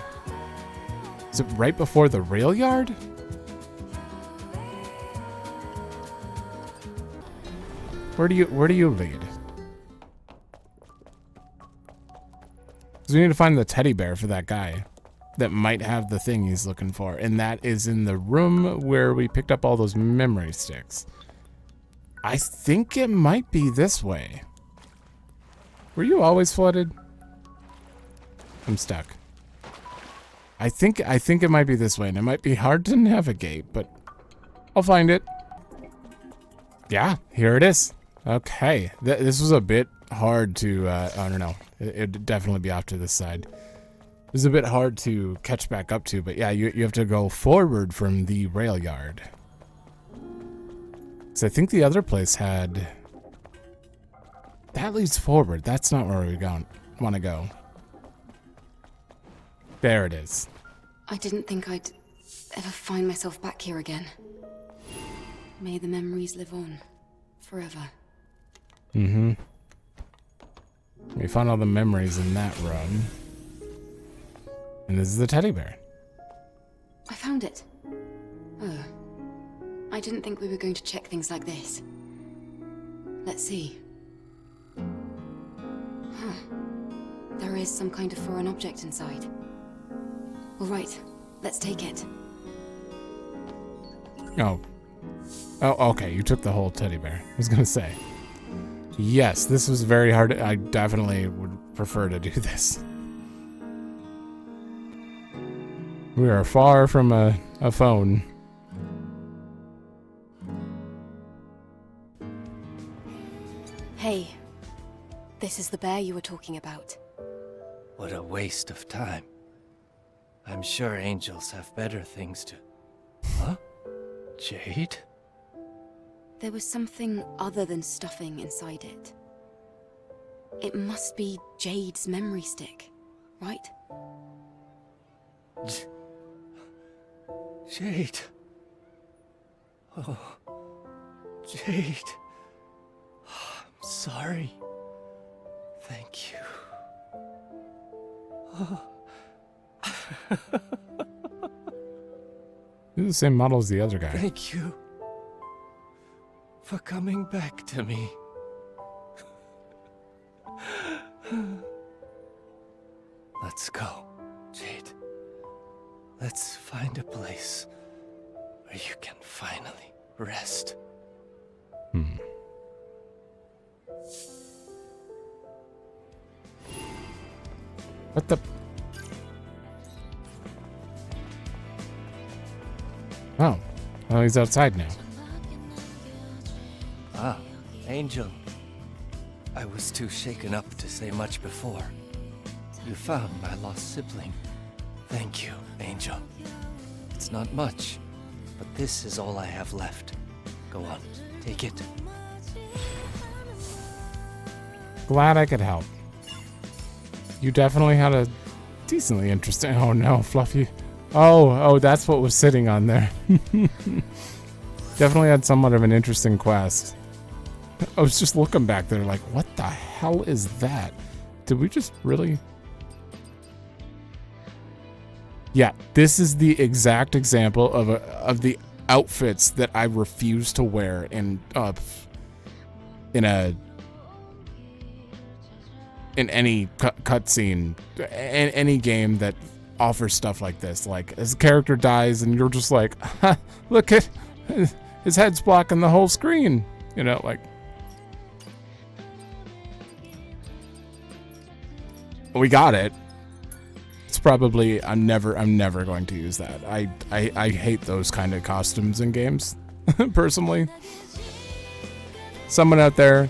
Speaker 1: Is it right before the rail yard? Where do you lead? So we need to find the teddy bear for that guy that might have the thing he's looking for. And that is in the room where we picked up all those memory sticks. I think it might be this way. Were you always flooded? I'm stuck. I think it might be this way, and it might be hard to navigate, but I'll find it. Yeah, here it is. Okay, this was a bit hard to, I don't know. It'd definitely be off to this side. It was a bit hard to catch back up to, but yeah, you have to go forward from the rail yard. So I think the other place had... That leads forward. That's not where we want to go. There it is.
Speaker 3: I didn't think I'd ever find myself back here again. May the memories live on forever.
Speaker 1: Mm-hmm. We found all the memories in that room. And this is the teddy bear.
Speaker 3: I found it. Oh. I didn't think we were going to check things like this. Let's see. Huh. There is some kind of foreign object inside. All right, let's take it.
Speaker 1: Oh. Oh, okay, you took the whole teddy bear. I was gonna say. Yes, this was very hard. I definitely would prefer to do this. We are far from a phone.
Speaker 3: Hey, this is the bear you were talking about.
Speaker 10: What a waste of time. I'm sure angels have better things to... Huh? Jade?
Speaker 3: There was something other than stuffing inside it. It must be Jade's memory stick, right?
Speaker 10: Jade. Oh, Jade. I'm sorry. Thank you. Oh.
Speaker 1: He's the same model as the other guy.
Speaker 10: Thank you for coming back to me. Let's go, Jade. Let's find a place where you can finally rest.
Speaker 1: What the... Oh. Oh, he's outside now.
Speaker 10: Ah, Angel. I was too shaken up to say much before. You found my lost sibling. Thank you, Angel. It's not much, but this is all I have left. Go on, take it.
Speaker 1: Glad I could help. You definitely had a decently interesting... Oh no, Fluffy. Oh, that's what was sitting on there. Definitely had somewhat of an interesting quest. I was just looking back there like, what the hell is that? Did we just really... Yeah, this is the exact example of the outfits that I refuse to wear in any cutscene, in any game that offers stuff like this. Like, his character dies and you're just like, look at his head's blocking the whole screen. You know, like, we got it. It's probably, I'm never going to use that. I hate those kind of costumes in games, personally. Someone out there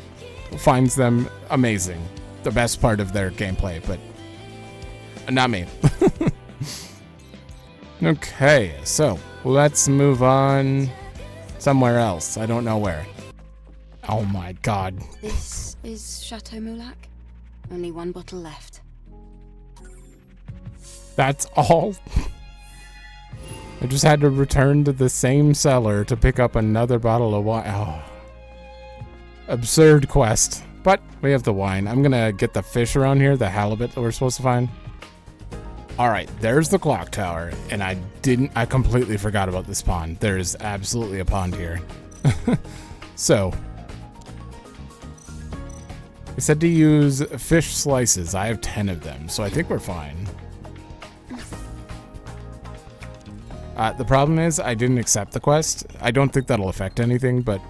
Speaker 1: finds them amazing. The best part of their gameplay, but not me. Okay, so let's move on somewhere else. I don't know where. Oh my god.
Speaker 3: This is Chateau Moulac. Only one bottle left.
Speaker 1: That's all? I just had to return to the same cellar to pick up another bottle of wine. Oh. Absurd quest. But we have the wine. I'm gonna get the fish around here, the halibut that we're supposed to find. Alright, there's the clock tower, and I completely forgot about this pond. There's absolutely a pond here. So, It said to use fish slices. I have 10 of them, so I think we're fine. The problem is I didn't accept the quest. I don't think that'll affect anything, but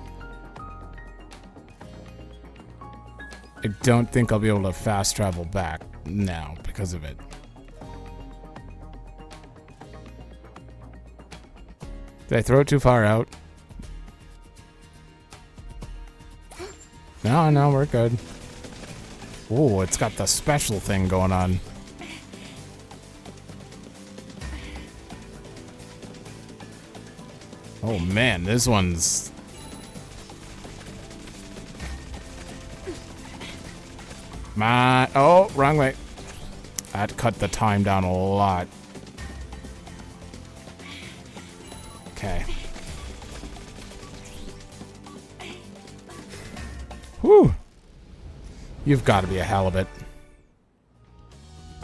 Speaker 1: I don't think I'll be able to fast travel back now because of it. Did I throw it too far out? No, we're good. Oh, it's got the special thing going on. Oh man, this one's... Oh, wrong way. That cut the time down a lot. Okay. Whew. You've got to be a halibut.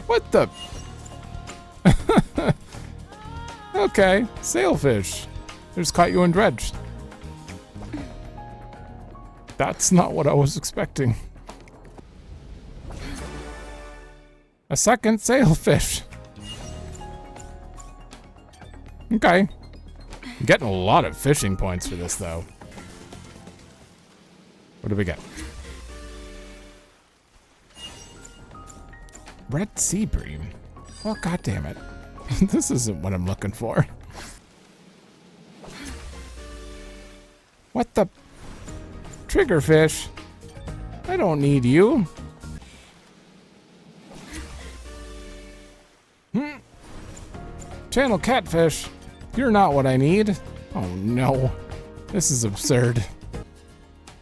Speaker 1: What the? Okay, sailfish. They just caught you in dredge. That's not what I was expecting. A second sailfish. Okay. I'm getting a lot of fishing points for this, though. What do we get? Red sea bream. Oh, god damn it. This isn't what I'm looking for. What the? Triggerfish. I don't need you. Channel catfish. You're not what I need. Oh no. This is absurd.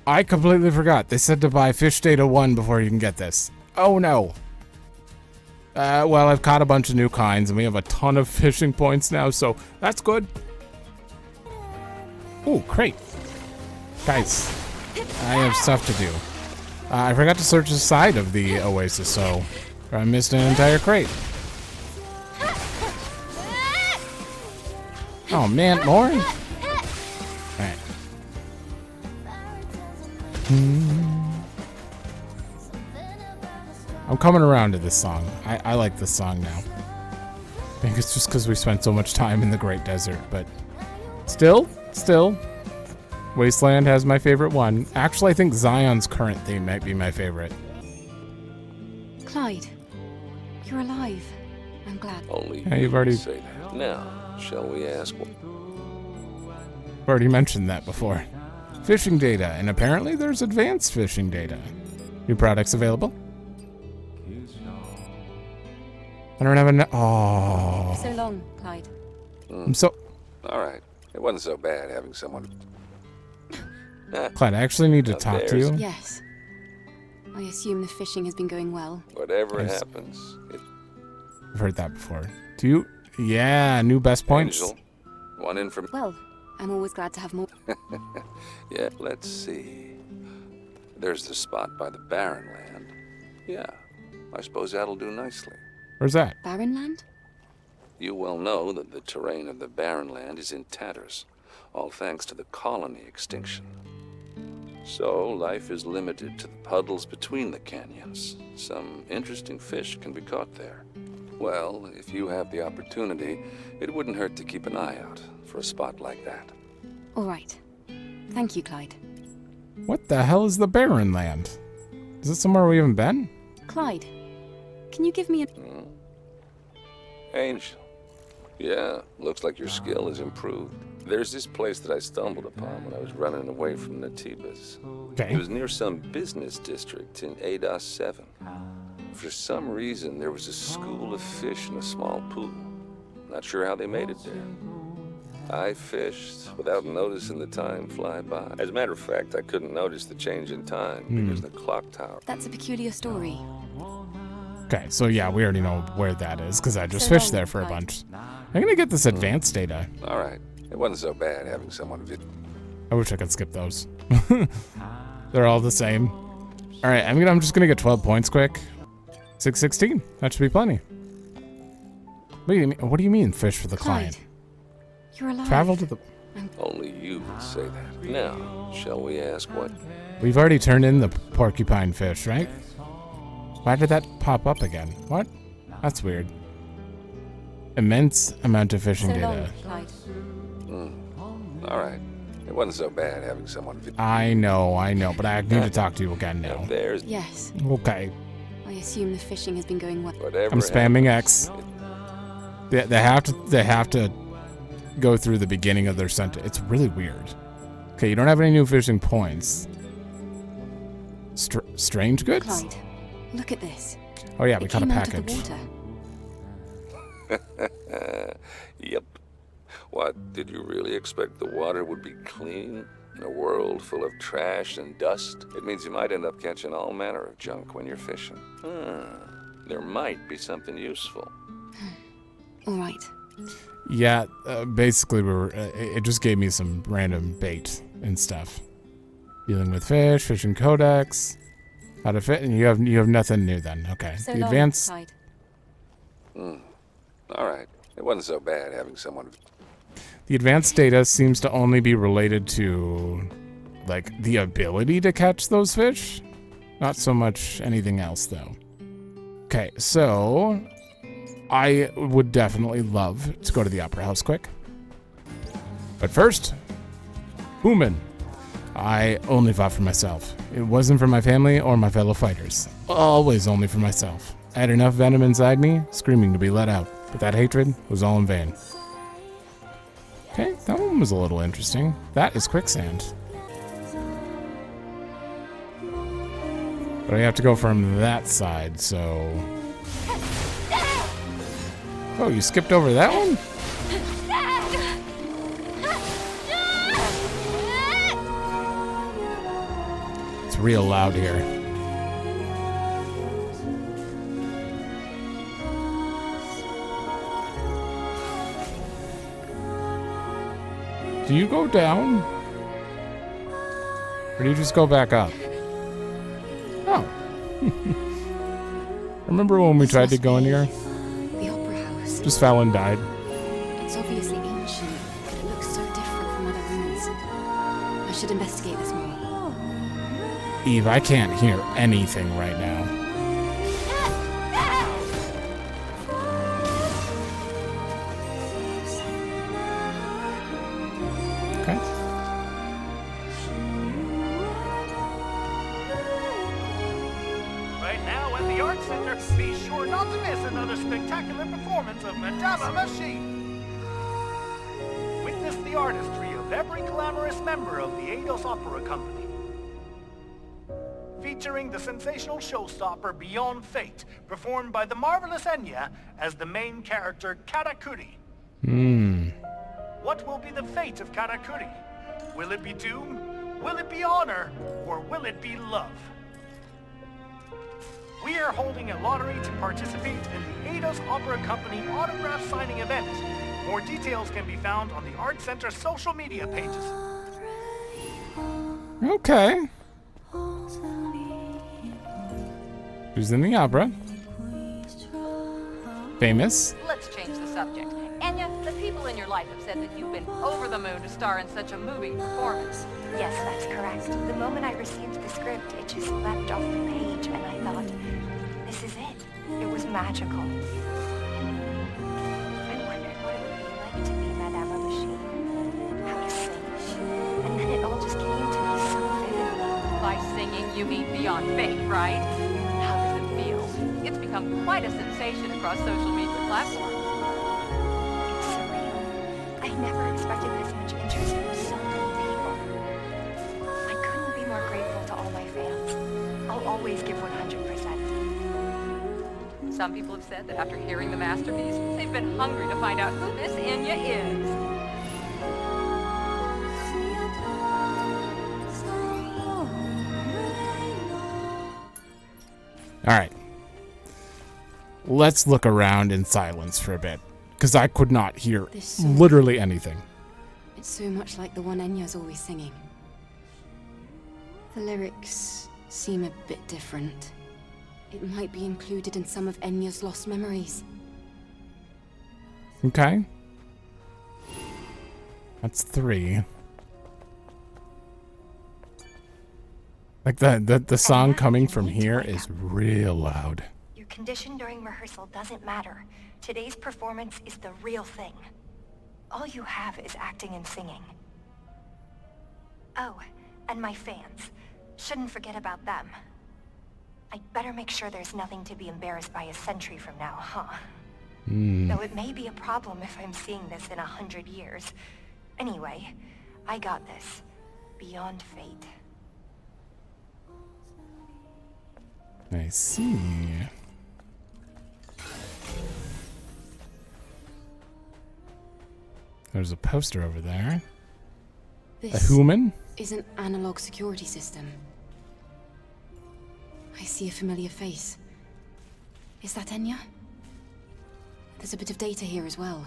Speaker 1: I completely forgot. They said to buy fish data 1 before you can get this. Oh no. Well, I've caught a bunch of new kinds and we have a ton of fishing points now, so that's good. Ooh, crate. Guys, I have stuff to do. I forgot to search the side of the oasis, so I missed an entire crate. Oh man, more? Alright. I'm coming around to this song. I like this song now. I think it's just because we spent so much time in the Great Desert, but still. Wasteland has my favorite one. Actually, I think Xion's current theme might be my favorite.
Speaker 3: Clyde, you're alive. I'm glad.
Speaker 11: Only
Speaker 1: yeah, you've already
Speaker 11: say that. Now, shall we ask?
Speaker 1: I've already mentioned that before. Fishing data, and apparently there's advanced fishing data. New products available. I don't have a. Oh.
Speaker 3: So long, Clyde.
Speaker 1: I'm so.
Speaker 11: All right. It wasn't so bad having someone.
Speaker 1: Clyde, I actually need to talk to you.
Speaker 3: Yes. I assume the fishing has been going well.
Speaker 11: Whatever happens,
Speaker 1: I've heard that before. Do you? Yeah, new best points.
Speaker 11: Angel, one in from.
Speaker 3: Well, I'm always glad to have more.
Speaker 11: Yeah, let's see. There's the spot by the Barren Land. Yeah, I suppose that'll do nicely.
Speaker 1: Where's that?
Speaker 3: Barren Land?
Speaker 11: You well know that the terrain of the Barren Land is in tatters, all thanks to the colony extinction. So, life is limited to the puddles between the canyons. Some interesting fish can be caught there. Well, if you have the opportunity, it wouldn't hurt to keep an eye out for a spot like that.
Speaker 3: All right. Thank you, Clyde.
Speaker 1: What the hell is the Barren Land? Is it somewhere we haven't been?
Speaker 3: Clyde, can you give me a...
Speaker 11: Angel. Yeah, looks like your skill has improved. There's this place that I stumbled upon when I was running away from Naytiba's.
Speaker 1: Okay.
Speaker 11: It was near some business district in ADOS 7. For some reason, there was a school of fish in a small pool. Not sure how they made it there. I fished without noticing the time fly by. As a matter of fact, I couldn't notice the change in time because the clock tower.
Speaker 3: That's a peculiar story.
Speaker 1: Okay, so yeah, we already know where that is because I just fished there for a bunch. I'm gonna get this advanced data.
Speaker 11: All right. It wasn't so bad having someone
Speaker 1: I wish I could skip those. They're all the same. All right, I'm just gonna get 12 points quick. 616. That should be plenty. What do you mean fish for the client?
Speaker 3: You're alive.
Speaker 1: Travel to the.
Speaker 11: Only you would say that. Now, shall we ask what?
Speaker 1: We've already turned in the porcupine fish, right? Why did that pop up again? What? That's weird. Immense amount of fishing data.
Speaker 11: All right. It wasn't so bad having someone.
Speaker 1: I know, but I need to talk to you again now.
Speaker 11: There's
Speaker 3: Yes.
Speaker 1: Okay.
Speaker 3: I assume the fishing has been going well.
Speaker 11: whatever.
Speaker 1: I'm spamming X. They have to go through the beginning of their sentence. It's really weird. Okay, you don't have any new fishing points. Strange goods?
Speaker 3: Clyde, look at this.
Speaker 1: Oh yeah, we
Speaker 3: It
Speaker 1: got a
Speaker 3: came out of the
Speaker 1: package.
Speaker 3: water.
Speaker 11: Yep. What, did you really expect the water would be clean? In a world full of trash and dust? It means you might end up catching all manner of junk when you're fishing. There might be something useful.
Speaker 3: All right.
Speaker 1: Yeah, basically it just gave me some random bait and stuff. Dealing with fish, fishing codex, how to fit, and you have nothing new then. Okay.
Speaker 3: So
Speaker 1: The
Speaker 3: long,
Speaker 1: advanced
Speaker 3: Clyde.
Speaker 11: All right. It wasn't so bad having someone.
Speaker 1: The advanced data seems to only be related to, like, the ability to catch those fish. Not so much anything else, though. Okay, so I would definitely love to go to the Opera House quick. But first, human. I only fought for myself. It wasn't for my family or my fellow fighters. Always only for myself. I had enough venom inside me, screaming to be let out. But that hatred was all in vain. Okay, that one was a little interesting. That is quicksand. But I have to go from that side, so... Oh, you skipped over that one? It's real loud here. Do you go down? Or do you just go back up? Oh. Remember when we tried to go in here?
Speaker 3: The Opera House.
Speaker 1: Just fell and died.
Speaker 3: It's obviously ancient, but it looks so different from other rooms. I should investigate this more.
Speaker 1: Eve, I can't hear anything right now. Okay.
Speaker 12: Right now at the Art Center, be sure not to miss another spectacular performance of Madame Machine. Witness the artistry of every glamorous member of the Eidos Opera Company. Featuring the sensational showstopper Beyond Fate, performed by the marvelous Enya as the main character Katakuri. What will be the fate of Katakuri? Will it be doom? Will it be honor? Or will it be love? We are holding a lottery to participate in the Eidos Opera Company autograph signing event. More details can be found on the Art Center's social media pages.
Speaker 1: Okay. Who's in the opera? Famous.
Speaker 7: Let's change the subject. Enya, the people in your life have said that you've been over the moon to star in such a moving performance.
Speaker 5: Yes, that's correct. The moment I received the script, it just leapt off the page, and I thought, this is it. It was magical. I wondered what it would be like to be Madame Machine, how to sing, and then it all just came to me so vividly.
Speaker 7: By singing, you mean Beyond Fate, right? How does it feel? It's become quite a sensation across social media platforms.
Speaker 5: It's surreal. I never expected this much interest from so many people. I couldn't be more grateful to all my fans. I'll always give 100%.
Speaker 7: Some people have said that after hearing the masterpiece, they've been hungry to find out who this Enya is.
Speaker 1: All right. Let's look around in silence for a bit, because I could not hear
Speaker 3: This song.
Speaker 1: literally anything.
Speaker 3: It's so much like the one Enya's always singing. The lyrics seem a bit different. It might be included in some of Enya's lost memories.
Speaker 1: Okay. That's 3. Like the song coming from here is real loud.
Speaker 5: Your condition during rehearsal doesn't matter. Today's performance is the real thing. All you have is acting and singing. Oh, and my fans. Shouldn't forget about them. I'd better make sure there's nothing to be embarrassed by a century from now, huh? Though it may be a problem if I'm seeing this in 100 years. Anyway, I got this. Beyond fate.
Speaker 1: I see. There's a poster over there. A human?
Speaker 3: Is an analog security system. I see a familiar face. Is that Enya? There's a bit of data here as well.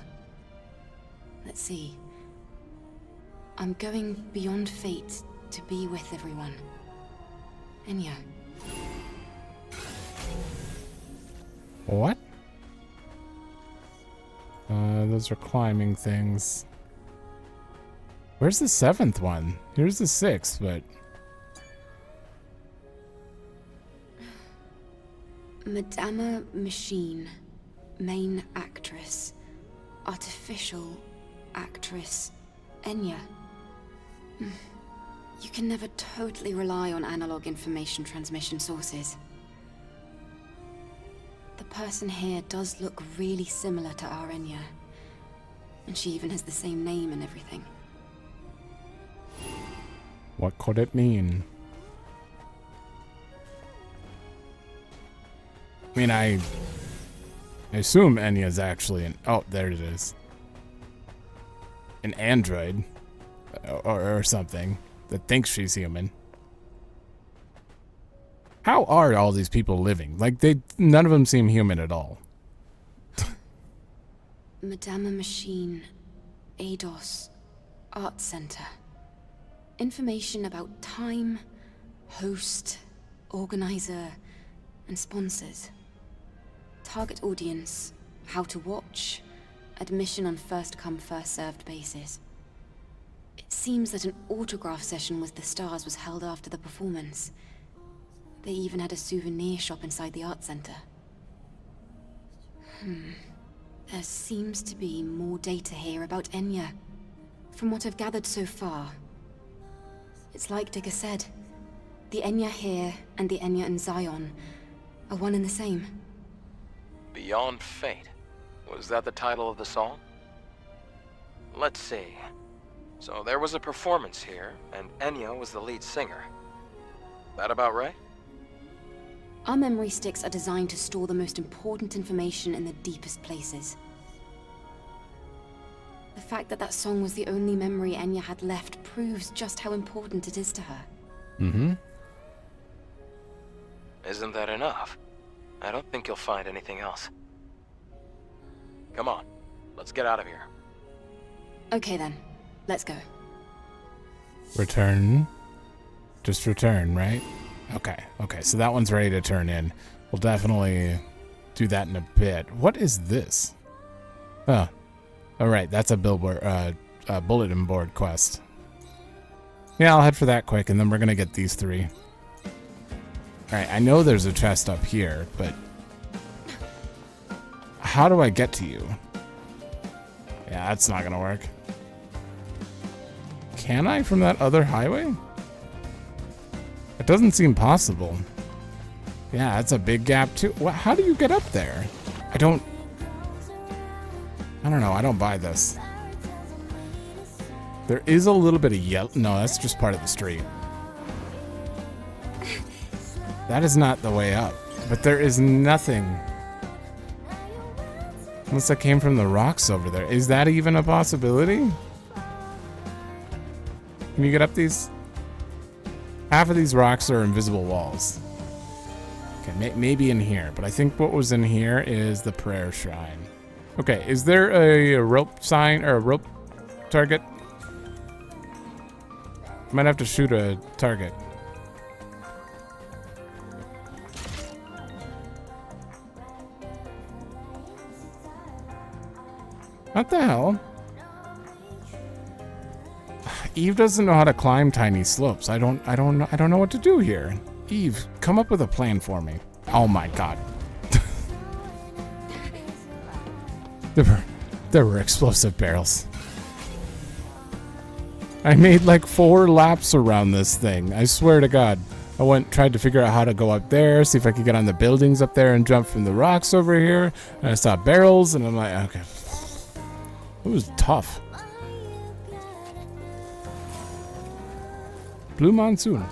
Speaker 3: Let's see. I'm going beyond fate to be with everyone. Enya.
Speaker 1: What? Those are climbing things. Where's the 7th one? Here's the 6th, but...
Speaker 3: Madama Machine. Main actress. Artificial actress. Enya. You can never totally rely on analog information transmission sources. The person here does look really similar to our Enya. And she even has the same name and everything.
Speaker 1: What could it mean? I mean, I assume Enya's actually an... Oh, there it is. An android. Or something. That thinks she's human. How are all these people living? Like, none of them seem human at all.
Speaker 3: Madama Machine. ADOS. Art Center. Information about time, host, organizer, and sponsors. Target audience, how to watch, admission on first-come, first-served basis. It seems that an autograph session with the stars was held after the performance. They even had a souvenir shop inside the art center. There seems to be more data here about Enya. From what I've gathered so far, it's like Digger said. The Enya here and the Enya in Xion are one and the same.
Speaker 6: Beyond Fate. Was that the title of the song? Let's see. So there was a performance here, and Enya was the lead singer. That about right?
Speaker 3: Our memory sticks are designed to store the most important information in the deepest places. The fact that that song was the only memory Enya had left proves just how important it is to her.
Speaker 1: Mm-hmm.
Speaker 6: Isn't that enough? I don't think you'll find anything else. Come on, let's get out of here.
Speaker 3: Okay then, let's go.
Speaker 1: Return. Just return, right? Okay, so that one's ready to turn in. We'll definitely do that in a bit. What is this? Oh. Alright, that's a billboard, bulletin board quest. Yeah, I'll head for that quick, and then we're gonna get these 3. Alright, I know there's a chest up here, but... How do I get to you? Yeah, that's not gonna work. Can I from that other highway? It doesn't seem possible. Yeah, that's a big gap too. How do you get up there? I don't know. I don't buy this. There is a little bit of yellow. No, that's just part of the street. That is not the way up. But there is nothing. Unless that came from the rocks over there. Is that even a possibility? Can you get up these? Half of these rocks are invisible walls. Okay, maybe in here. But I think what was in here is the prayer shrine. Okay, is there a rope sign or a rope target? Might have to shoot a target. What the hell? Eve doesn't know how to climb tiny slopes. I don't know what to do here. Eve, come up with a plan for me. Oh my god. There were explosive barrels. I made like 4 laps around this thing. I swear to God. I tried to figure out how to go up there, see if I could get on the buildings up there and jump from the rocks over here. And I saw barrels and I'm like, okay. It was tough. Blue Monsoon.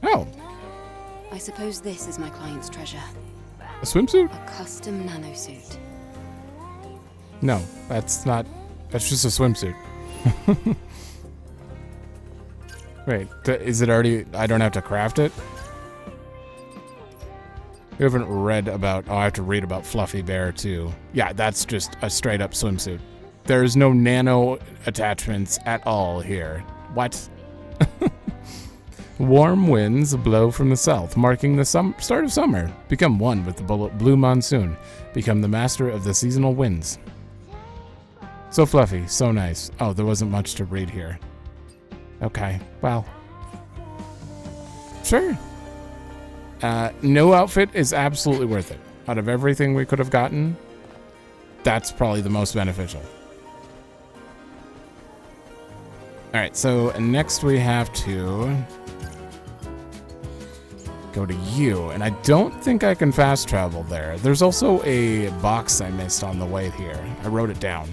Speaker 1: Oh.
Speaker 3: I suppose this is my client's treasure.
Speaker 1: A swimsuit?
Speaker 3: A custom nanosuit.
Speaker 1: No, that's not. That's just a swimsuit. Wait, is it already? I don't have to craft it? You haven't read about. Oh, I have to read about Fluffy Bear too. Yeah, that's just a straight up swimsuit. There is no nano attachments at all here. What? Warm winds blow from the south, marking the start of summer. Become one with the blue monsoon. Become the master of the seasonal winds. So fluffy, so nice. Oh, there wasn't much to read here. Okay, well. Sure. No outfit is absolutely worth it. Out of everything we could have gotten, that's probably the most beneficial. Alright, so next we have to go to you, and I don't think I can fast travel there. There's also a box I missed on the way here. I wrote it down.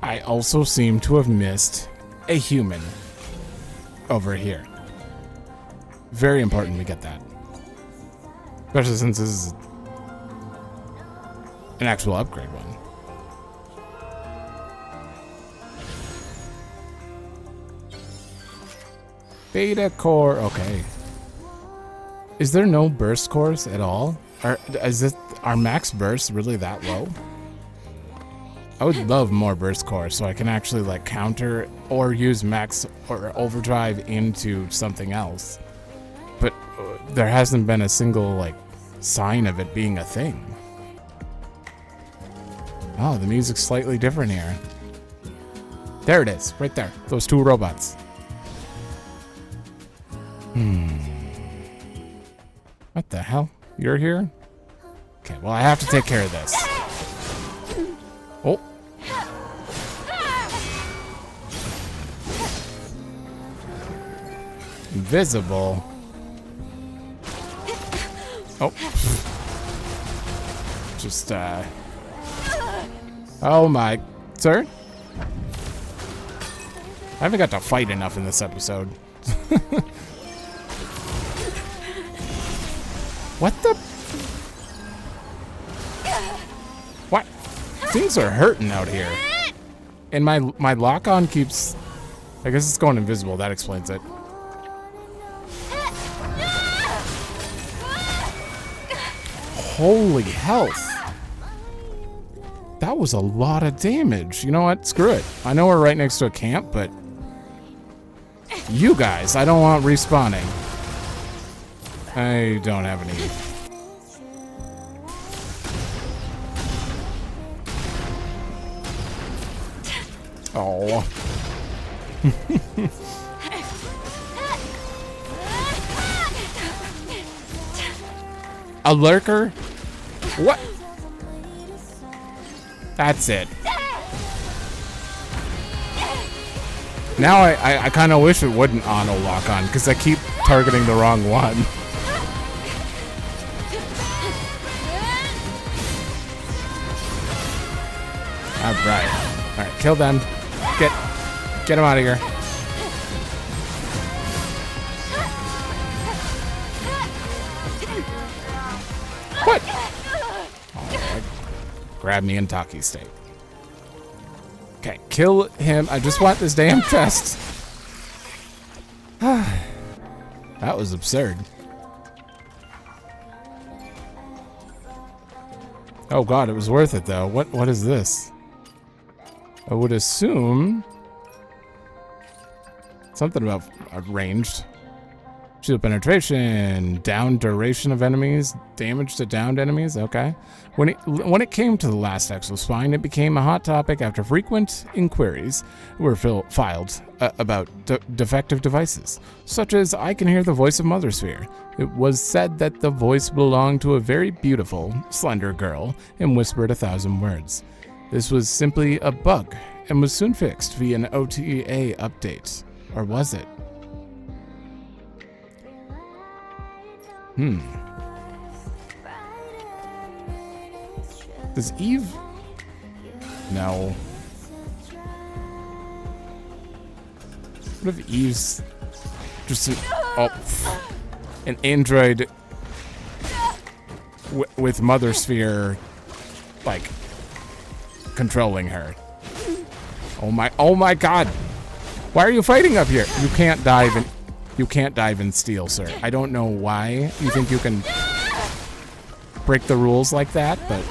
Speaker 1: I also seem to have missed a human over here. Very important we get that. Especially since this is an actual upgrade one. Beta core, okay. Is there no burst cores at all? Are max bursts really that low? I would love more burst cores so I can actually like counter or use max or overdrive into something else. But there hasn't been a single like sign of it being a thing. Oh, the music's slightly different here. There it is, right there. Those 2 robots. What the hell? You're here? Okay, well I have to take care of this. Oh. Invisible. Oh. Just, oh my... Sir? I haven't got to fight enough in this episode. What the? What? Things are hurting out here. And my lock-on keeps... I guess it's going invisible. That explains it. Holy health. That was a lot of damage. You know what? Screw it. I know we're right next to a camp, but... You guys, I don't want respawning. I don't have any. Oh. A lurker? What? That's it. Now I kind of wish it wouldn't auto lock on because I keep targeting the wrong one. Alright, kill them. Get them out of here. What? Oh, grab me in Taki state. Okay, kill him. I just want this damn chest. That was absurd. Oh god, it was worth it though. What is this? I would assume something about ranged. Shield penetration, down duration of enemies, damage to downed enemies. Okay. When it came to the last exospine, it became a hot topic after frequent inquiries were filed about defective devices, such as I can hear the voice of Mother Sphere. It was said that the voice belonged to a very beautiful, slender girl and whispered 1,000 words. This was simply a bug and was soon fixed via an OTA update. Or was it? Does Eve? No. What if Eve's just an android with Mother Sphere, like, controlling her? Oh my God! Why are you fighting up here? You can't dive in. You can't dive in steel, sir. I don't know why you think you can break the rules like that, but...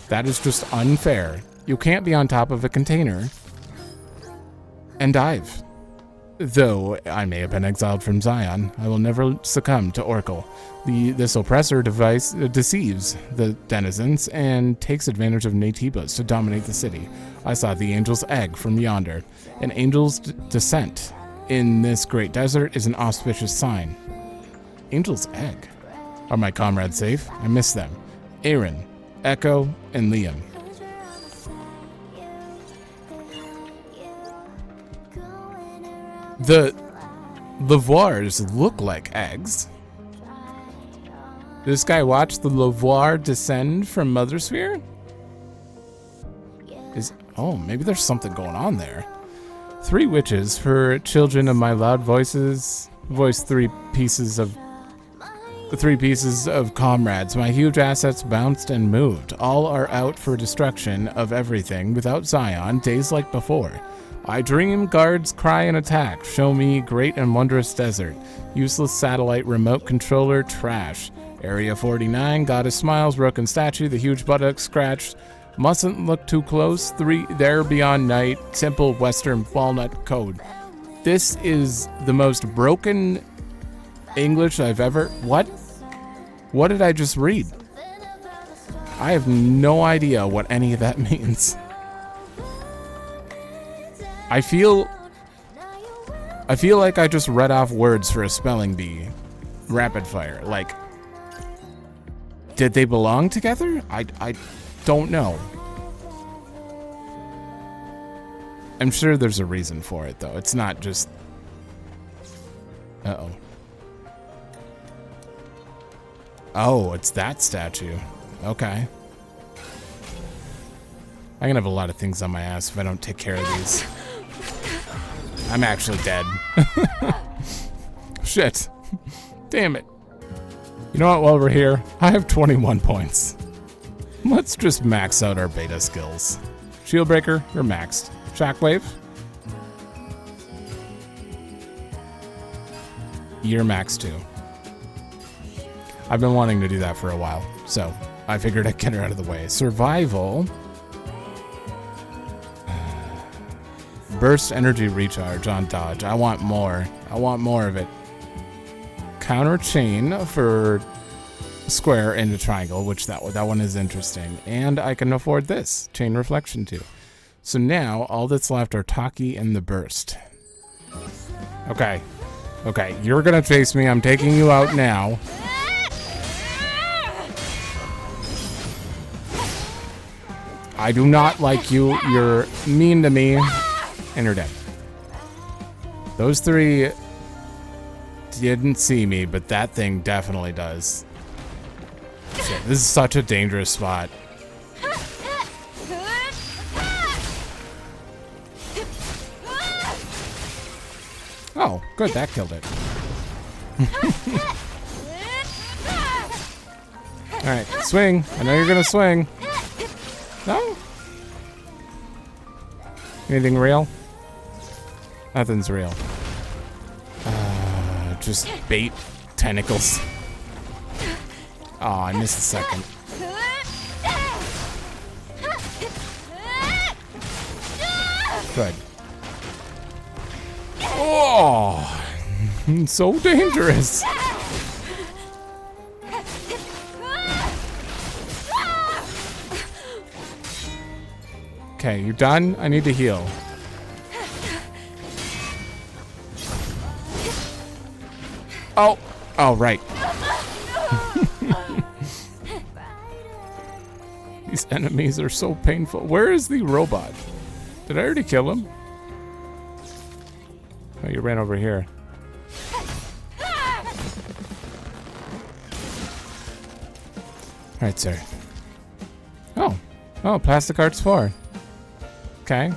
Speaker 1: That is just unfair. You can't be on top of a container and dive. Though I may have been exiled from Xion, I will never succumb to Oracle. This oppressor device deceives the denizens and takes advantage of Naytibas to dominate the city. I saw the angel's egg from yonder. An angel's descent in this great desert is an auspicious sign. Angel's egg? Are my comrades safe? I miss them. Aaron, Echo, and Liam. The Lavoirs look like eggs. This guy watched the Lavoir descend from Mother Sphere? Oh, maybe there's something going on there. 3 witches for children of my loud voices. Voice 3 pieces of comrades. My huge assets bounced and moved. All are out for destruction of everything without Xion, days like before. I dream, guards cry and attack. Show me great and wondrous desert. Useless satellite remote controller trash. Area 49, goddess smiles, broken statue, the huge buttock scratched. Mustn't look too close. 3 there beyond night. Simple Western walnut code. This is the most broken English I've ever... What did I just read? I have no idea what any of that means. I feel like I just read off words for a spelling bee. Rapid fire. Like, did they belong together? I don't know. I'm sure there's a reason for it, though. It's not just... Uh-oh. Oh, it's that statue. Okay. I'm gonna have a lot of things on my ass if I don't take care of these. I'm actually dead. Shit. Damn it. You know what, while we're here, I have 21 points. Let's just max out our beta skills. Shield Breaker, you're maxed. Shockwave. You're maxed too. I've been wanting to do that for a while, so I figured I'd get her out of the way. Survival. Burst energy recharge on dodge. I want more. I want more of it. Counter chain for square into triangle, which that one is interesting. And I can afford this. Chain reflection too. So now all that's left are Taki and the burst. Okay. Okay, you're gonna chase me. I'm taking you out now. I do not like you. You're mean to me. And you're dead. Those 3 didn't see me, but that thing definitely does. Shit, this is such a dangerous spot. Oh, good, that killed it. Alright, swing. I know you're gonna swing. No? Anything real? Nothing's real. Just bait tentacles. Oh, I missed a second. Good. Oh, so dangerous. Okay, you done? I need to heal. Oh, oh, right. These enemies are so painful. Where is the robot? Did I already kill him? Oh, you ran over here. Alright, sir. Oh. Oh, plastic arts 4. Okay.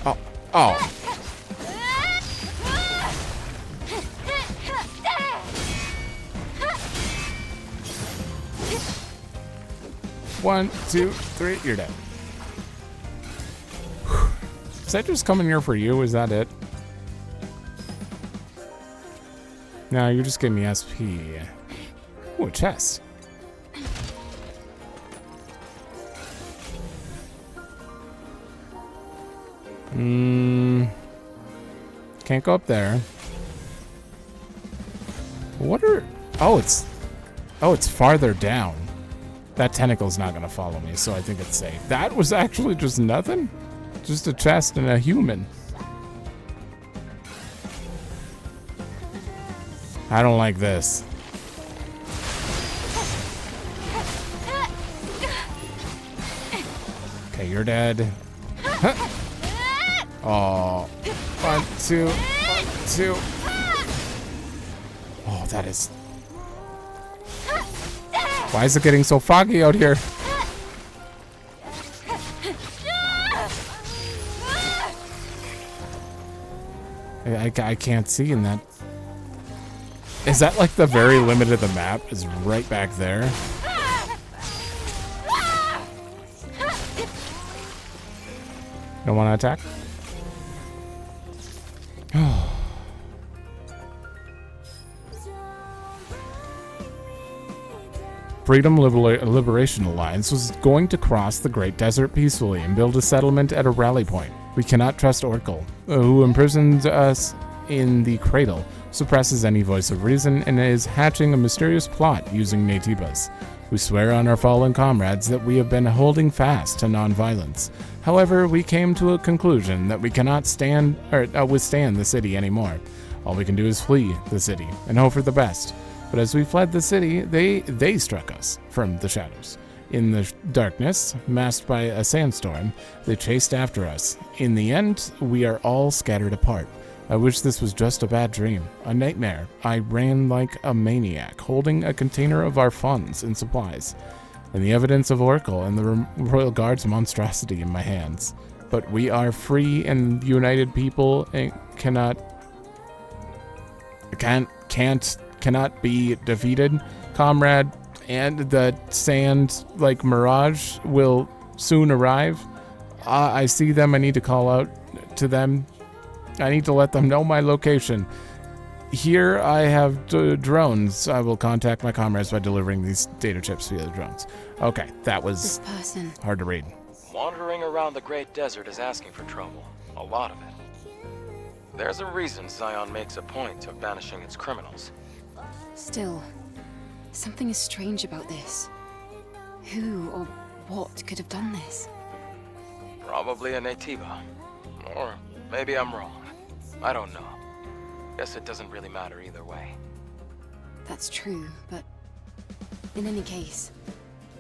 Speaker 1: Oh. Oh. One, two, three, you're dead. Whew. Is that just coming here for you? Is that it? No, you just gave me SP. Ooh, a chest. Can't go up there. What are... Oh, it's farther down. That tentacle's not gonna follow me, so I think it's safe. That was actually just nothing? Just a chest and a human. I don't like this. Okay, you're dead. Huh. Oh. 1, 2, 1, 2. Oh, that is... Why is it getting so foggy out here? I can't see in that. Is that like the very limit of the map is right back there? Don't want to attack? Freedom Liberation Alliance was going to cross the Great Desert peacefully and build a settlement at a rally point. We cannot trust Oracle, who imprisoned us in the cradle, suppresses any voice of reason, and is hatching a mysterious plot using Naytibas. We swear on our fallen comrades that we have been holding fast to nonviolence. However, we came to a conclusion that we cannot withstand the city anymore. All we can do is flee the city and hope for the best. But as we fled the city, they struck us from the shadows. In the darkness, masked by a sandstorm, they chased after us. In the end, we are all scattered apart. I wish this was just a bad dream, a nightmare. I ran like a maniac, holding a container of our funds and supplies, and the evidence of Oracle and the Royal Guard's monstrosity in my hands. But we are free and united people and cannot be defeated. Comrade and the sand like mirage will soon arrive. I see them. I need to call out to them. I need to let them know my location. Here I have drones. I will contact my comrades by delivering these data chips via the drones. Okay, that was hard to read.
Speaker 6: Wandering around the Great Desert is asking for trouble. A lot of it. There's a reason Xion makes a point of banishing its criminals.
Speaker 3: Still, something is strange about this. Who or what could have done this?
Speaker 6: Probably a Naytiba. Or maybe I'm wrong. I don't know. Guess it doesn't really matter either way.
Speaker 3: That's true, but in any case,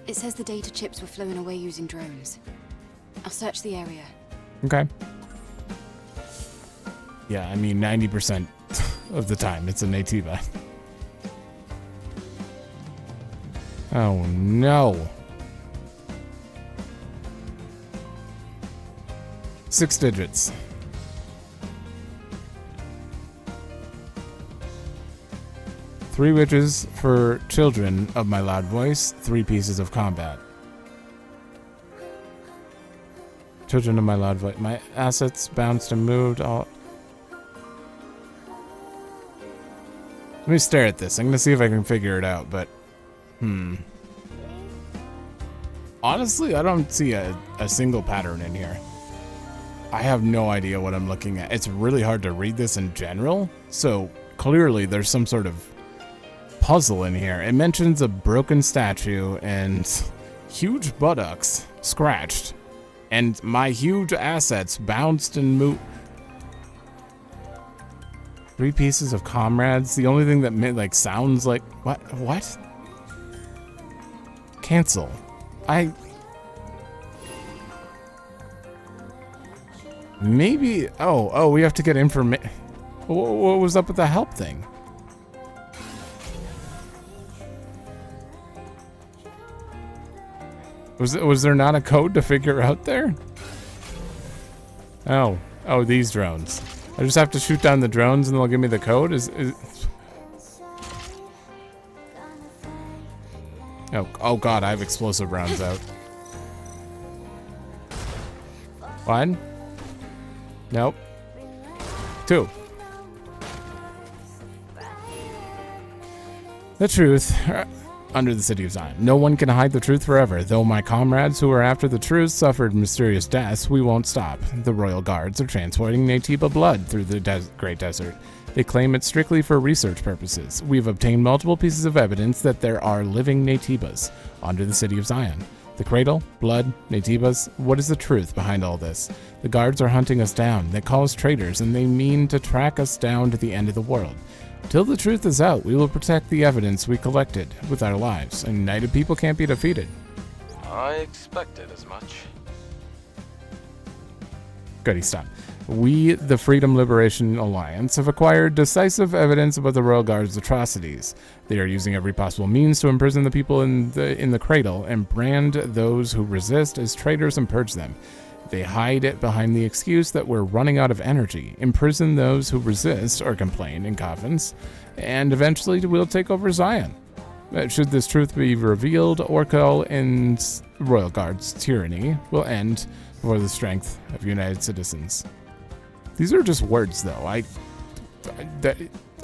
Speaker 3: it says the data chips were flown away using drones. I'll search the area.
Speaker 1: Okay. Yeah, I mean 90% of the time it's a Naytiba. Oh no. 6 digits. 3 witches for children of my loud voice, 3 pieces of combat. Children of my loud voice. My assets bounced and moved all. Let me stare at this. I'm gonna see if I can figure it out, but Honestly, I don't see a single pattern in here. I have no idea what I'm looking at. It's really hard to read this in general, so clearly there's some sort of puzzle in here. It mentions a broken statue and huge buttocks scratched, and my huge assets bounced and moved. 3 pieces of comrades. The only thing that like sounds like what? Cancel. Maybe. Oh, we have to get information. What was up with the help thing? Was there not a code to figure out there? Oh, these drones. I just have to shoot down the drones and they'll give me the code? Oh god, I have explosive rounds out. 1. Nope. 2. The truth. Under the city of Xion. No one can hide the truth forever. Though my comrades who are after the truth suffered mysterious deaths, we won't stop. The royal guards are transporting Naytiba blood through the Great Desert. They claim it strictly for research purposes. We've obtained multiple pieces of evidence that there are living Naytibas under the city of Xion. The cradle, blood, Naytibas. What is the truth behind all this? The guards are hunting us down. They call us traitors, and they mean to track us down to the end of the world. Till the truth is out, we will protect the evidence we collected with our lives, and united people can't be defeated.
Speaker 6: I expected as much.
Speaker 1: Goody, stop. We, the Freedom Liberation Alliance, have acquired decisive evidence about the Royal Guard's atrocities. They are using every possible means to imprison the people in the cradle and brand those who resist as traitors and purge them. They hide it behind the excuse that we're running out of energy, imprison those who resist or complain in coffins, and eventually we'll take over Xion. Should this truth be revealed, Orko and Royal Guard's tyranny will end before the strength of united citizens. These are just words, though.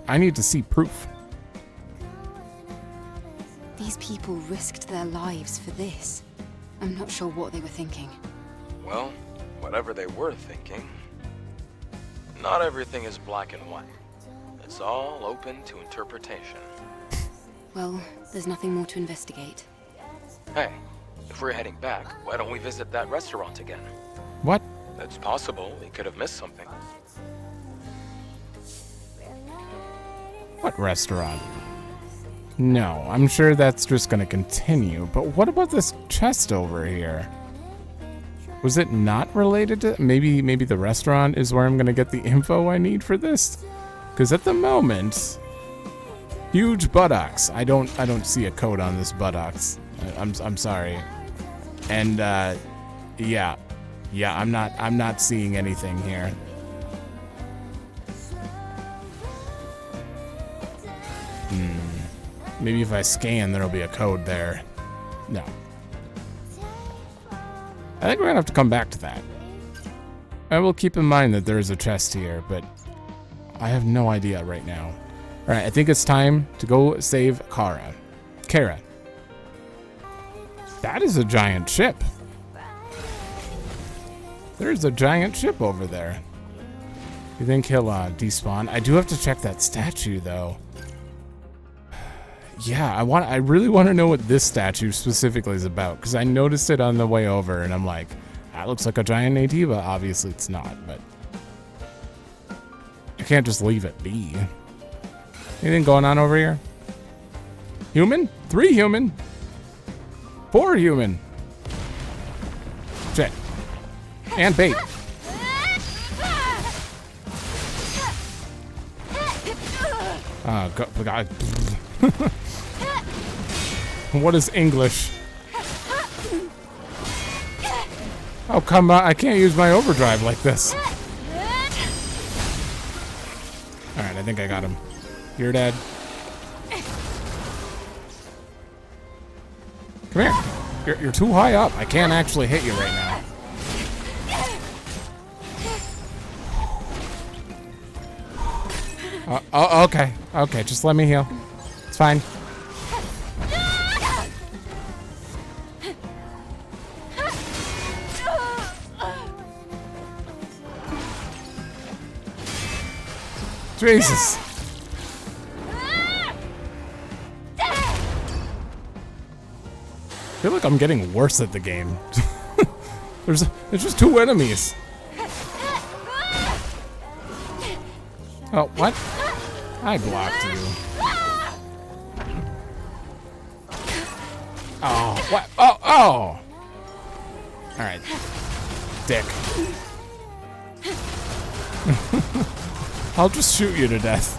Speaker 1: I need to see proof.
Speaker 3: These people risked their lives for this. I'm not sure what they were thinking.
Speaker 6: Well, whatever they were thinking, not everything is black and white. It's all open to interpretation.
Speaker 3: Well, there's nothing more to investigate.
Speaker 6: Hey, if we're heading back, why don't we visit that restaurant again?
Speaker 1: What?
Speaker 6: It's possible we could have missed something.
Speaker 1: What restaurant? No, I'm sure that's just gonna continue, but what about this chest over here? Was it not related to... Maybe the restaurant is where I'm gonna get the info I need for this? Because at the moment... Huge buttocks. I don't see a code on this buttocks. I'm sorry. And yeah, I'm not seeing anything here. Maybe if I scan, there'll be a code there. No. I think we're gonna have to come back to that. I will keep in mind that there is a chest here, but I have no idea right now. Alright, I think it's time to go save Kara. That is a giant ship. There's a giant ship over there. You think he'll despawn? I do have to check that statue though. Yeah, I really want to know what this statue specifically is about, because I noticed it on the way over and I'm like, that looks like a giant Naytiba. Obviously it's not, but I can't just leave it be. Anything going on over here? Human? 3 human? 4 human. Shit. And bait. Oh, God. What is English? Oh, come on. I can't use my overdrive like this. Alright, I think I got him. You're dead. Come here. You're too high up. I can't actually hit you right now. Okay. Okay, just let me heal. It's fine. Jesus. I feel like I'm getting worse at the game. There's just 2 enemies. Oh, what? I blocked you. Oh, what? Oh, oh! Alright. Dick. I'll just shoot you to death.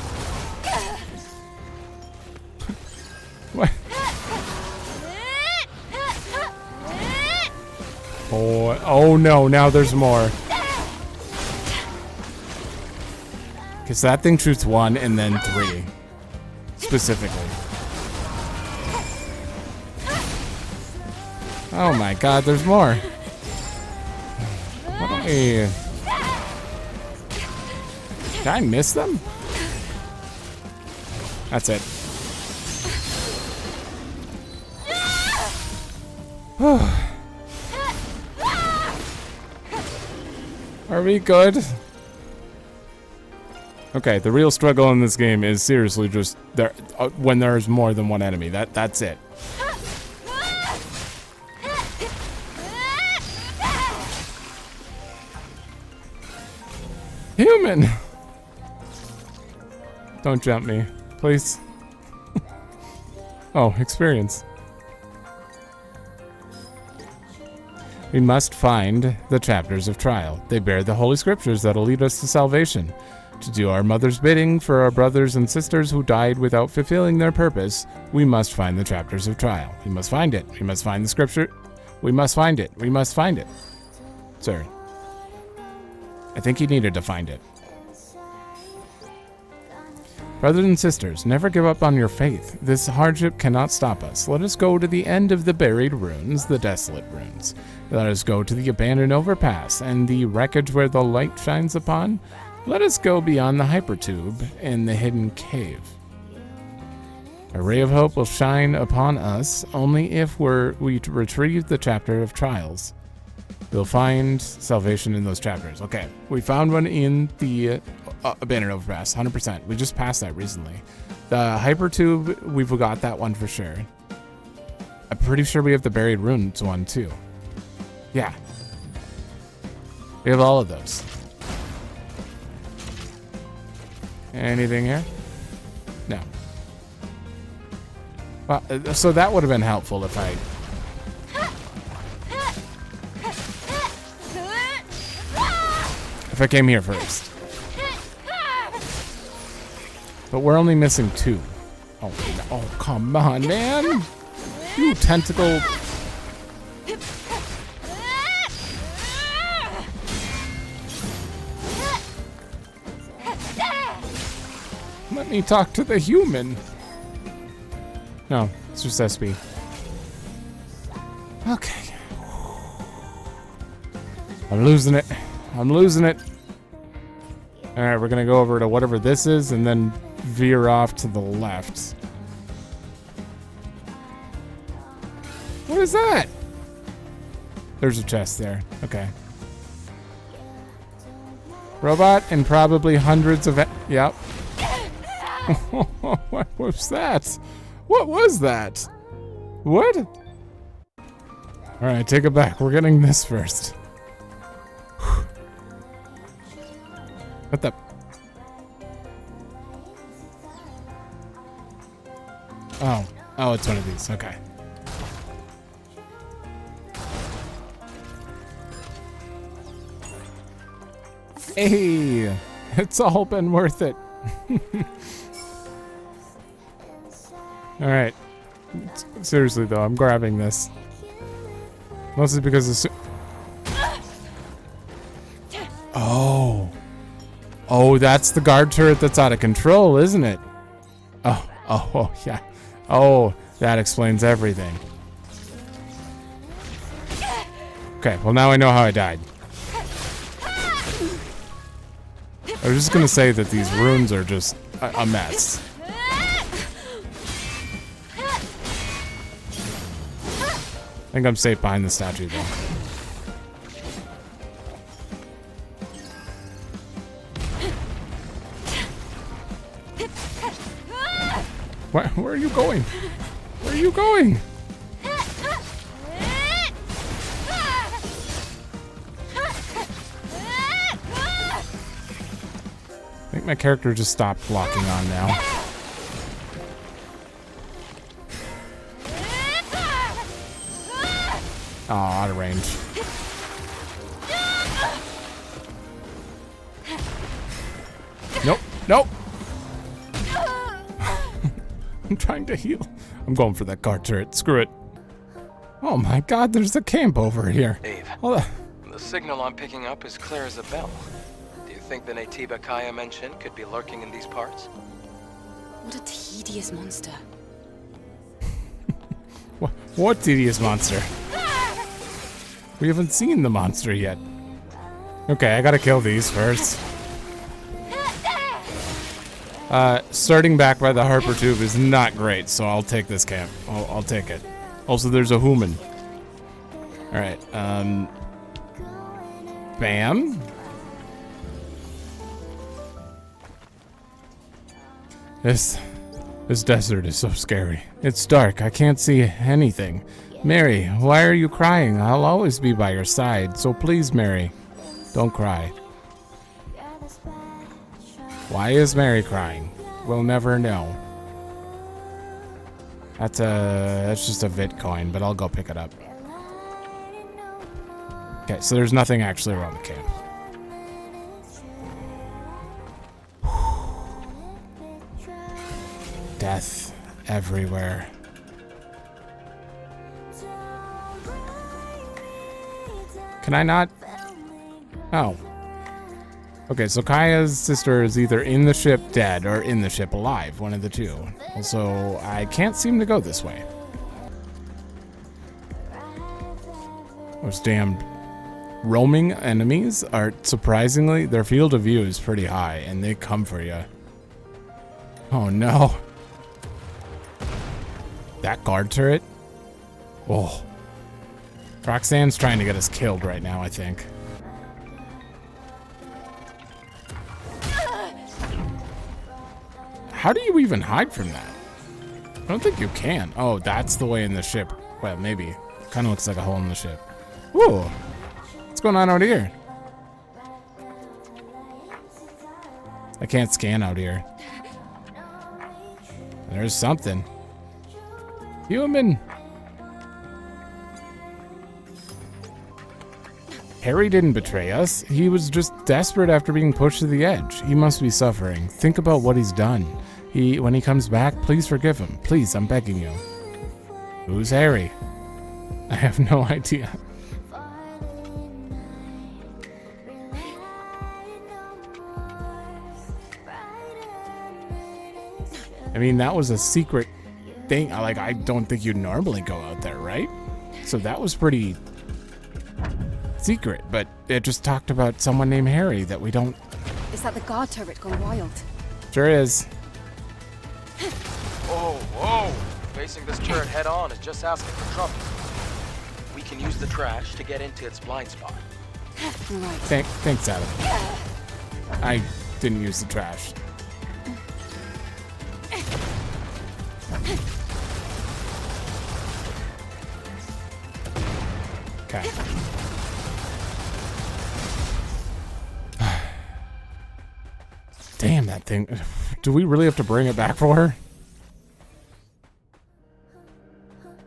Speaker 1: What? Oh no, now there's more. Because that thing shoots 1 and then 3. Specifically. Oh my god, there's more. What do I... Did I miss them? That's it. Are we good? Okay, the real struggle in this game is seriously just there when there's more than 1 enemy. That's it. Human! Don't jump me, please. Oh, experience. We must find the chapters of trial. They bear the holy scriptures that'll lead us to salvation. To do our mother's bidding for our brothers and sisters who died without fulfilling their purpose, we must find the chapters of trial. We must find it. We must find the scripture. We must find it. We must find it. Sir. I think you needed to find it. Brothers and sisters, never give up on your faith. This hardship cannot stop us. Let us go to the end of the buried ruins, the desolate ruins. Let us go to the abandoned overpass and the wreckage where the light shines upon. Let us go beyond the hypertube and the hidden cave. A ray of hope will shine upon us only if we retrieve the chapter of trials. We'll find salvation in those chapters. Okay, we found one in the abandoned overpass, 100%. We just passed that recently. The hypertube, we've got that one for sure. I'm pretty sure we have the buried ruins one too. Yeah. We have all of those. Anything here? No. Well, so that would have been helpful if I... If I came here first. But we're only missing 2. Oh, no. Oh, come on, man! You tentacle... Let me talk to the human. No, it's just SP. Okay. I'm losing it. I'm losing it. Alright, we're gonna go over to whatever this is and then veer off to the left. What is that? There's a chest there. Okay. Robot and probably hundreds of... Yep. What was that? What was that? What? Alright, take it back. We're getting this first. What the? Oh. Oh, it's one of these. Okay. Hey! It's all been worth it. Alright. Seriously, though, I'm grabbing this. Mostly because of... Oh. Oh, that's the guard turret that's out of control, isn't it? Oh, yeah. Oh, that explains everything. Okay, well now I know how I died. I was just gonna say that these runes are just a mess. I think I'm safe behind the statue, though. Where are you going? Where are you going? I think my character just stopped locking on now. Oh, out of range. Nope, nope. I'm trying to heal. I'm going for that guard turret. Screw it. Oh my god, there's a camp over here.
Speaker 6: Eve,
Speaker 1: Hold on.
Speaker 6: the signal I'm picking up is clear as a bell. Do you think the Naytiba Kaya mentioned could be lurking in these parts?
Speaker 3: What a tedious monster.
Speaker 1: What tedious monster? We haven't seen the monster yet. Okay, I gotta kill these first. Starting back by the Harper Tube is not great, so I'll take this camp. I'll take it. Also, there's a human. Alright, bam. This desert is so scary. It's dark, I can't see anything. Mary, why are you crying? I'll always be by your side, so please, Mary, don't cry. Why is Mary crying? We'll never know. That's just a Bitcoin, but I'll go pick it up. Okay, so there's nothing actually around the camp. Death everywhere. Can I not? Oh. Okay, so Kaya's sister is either in the ship dead or in the ship alive, one of the two. Also, I can't seem to go this way. Those damned roaming enemies are surprisingly, their field of view is pretty high and they come for you. Oh no. That guard turret? Oh. Roxanne's trying to get us killed right now, I think. How do you even hide from that? I don't think you can. Oh, that's the way in the ship. Well, maybe. Kind of looks like a hole in the ship. Ooh. What's going on out here? I can't scan out here. There's something. Human. Harry didn't betray us. He was just desperate after being pushed to the edge. He must be suffering. Think about what he's done. When he comes back, please forgive him. Please, I'm begging you. Who's Harry? I have no idea. I mean, that was a secret thing. Like, I don't think you'd normally go out there, right? So that was pretty secret, but it just talked about someone named Harry that we don't...
Speaker 3: Is that the guard turret gone wild?
Speaker 1: Sure is.
Speaker 6: Whoa, whoa! Facing this turret head on is just asking for trouble. We can use the trash to get into its blind spot.
Speaker 3: Right.
Speaker 1: Thanks, Adam. I didn't use the trash. Okay. Damn, that thing. Do we really have to bring it back for her?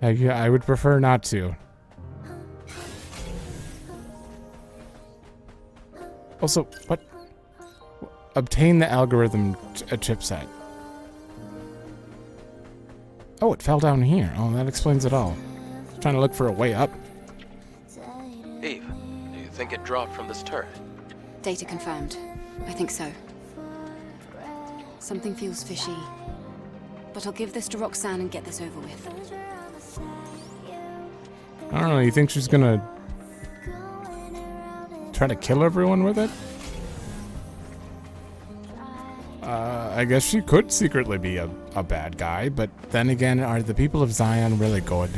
Speaker 1: Yeah, I would prefer not to. Also, what? Obtain the algorithm chipset. Oh, it fell down here. Oh, that explains it all. Trying to look for a way up.
Speaker 6: Eve, do you think it dropped from this turret?
Speaker 3: Data confirmed. I think so. Something feels fishy. But I'll give this to Roxanne and get this over with.
Speaker 1: I don't know, you think she's gonna try to kill everyone with it? I guess she could secretly be a bad guy, but then again, are the people of Xion really good?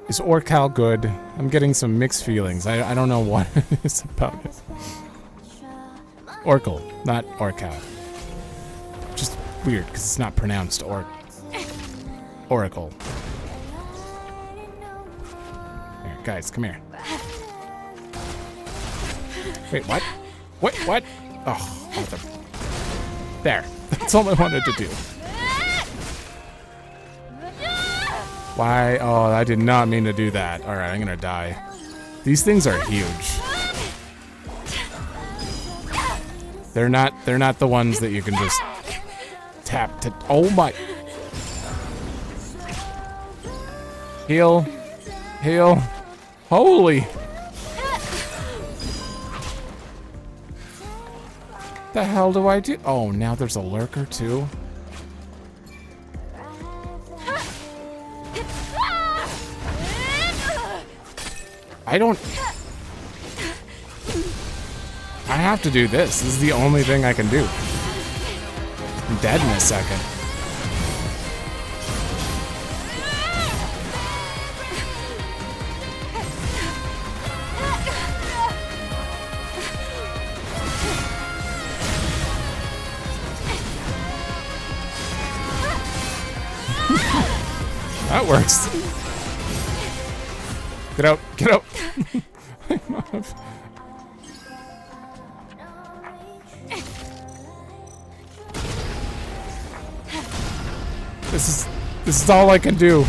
Speaker 1: Is Orcal good? I'm getting some mixed feelings. I don't know what it is about it. Orcal, not Orcal. Just weird because it's not pronounced Oracle. Here, guys, come here. Wait, what? What? Oh, mother. There. That's all I wanted to do. Why? Oh, I did not mean to do that. All right, I'm gonna die. These things are huge. They're not the ones that you can just tap to. Oh my! Heal. Holy! The hell do I do? Oh, now there's a lurker too. I have to do this. This is the only thing I can do. I'm dead in a second. That works. Get out. This is all I can do.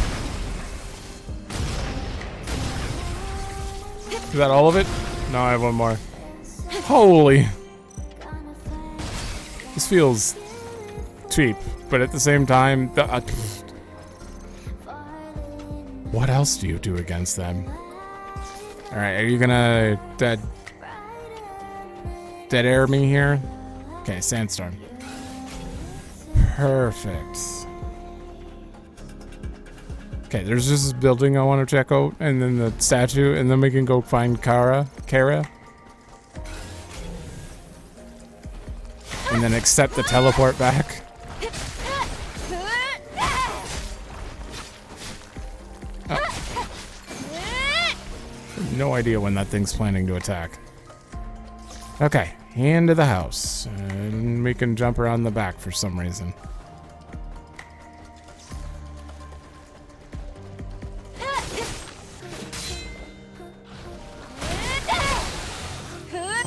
Speaker 1: Is that all of it? No, I have one more. Holy. This feels cheap, but at the same time, what else do you do against them? Alright, are you gonna dead air me here? Okay, sandstorm. Perfect. Okay, there's just this building I want to check out, and then the statue, and then we can go find Kara. And then accept the teleport back. No idea when that thing's planning to attack. Okay, into the house. And we can jump around the back for some reason.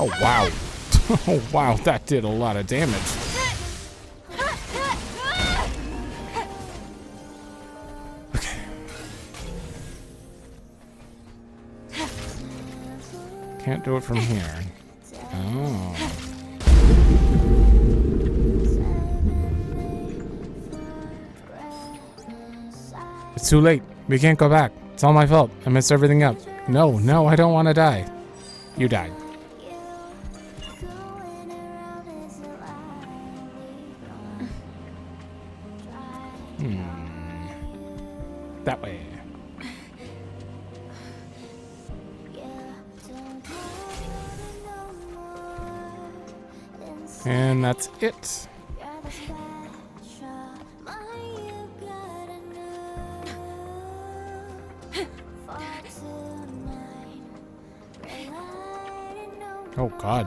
Speaker 1: Oh, wow. Oh, wow, that did a lot of damage. Can't do it from here. Oh. It's too late. We can't go back. It's all my fault. I messed everything up. No, I don't want to die. You died. That way. And that's it. Oh God.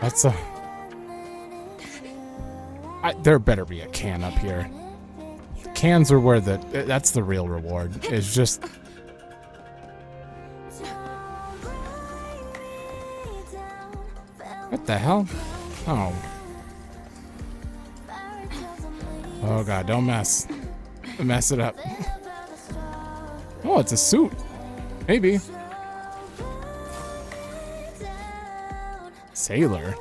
Speaker 1: That's a... there better be a can up here. Cans are where that's the real reward. It's just... What the hell? Oh. Oh God, don't mess it up. Oh, it's a suit. Maybe. Sailor.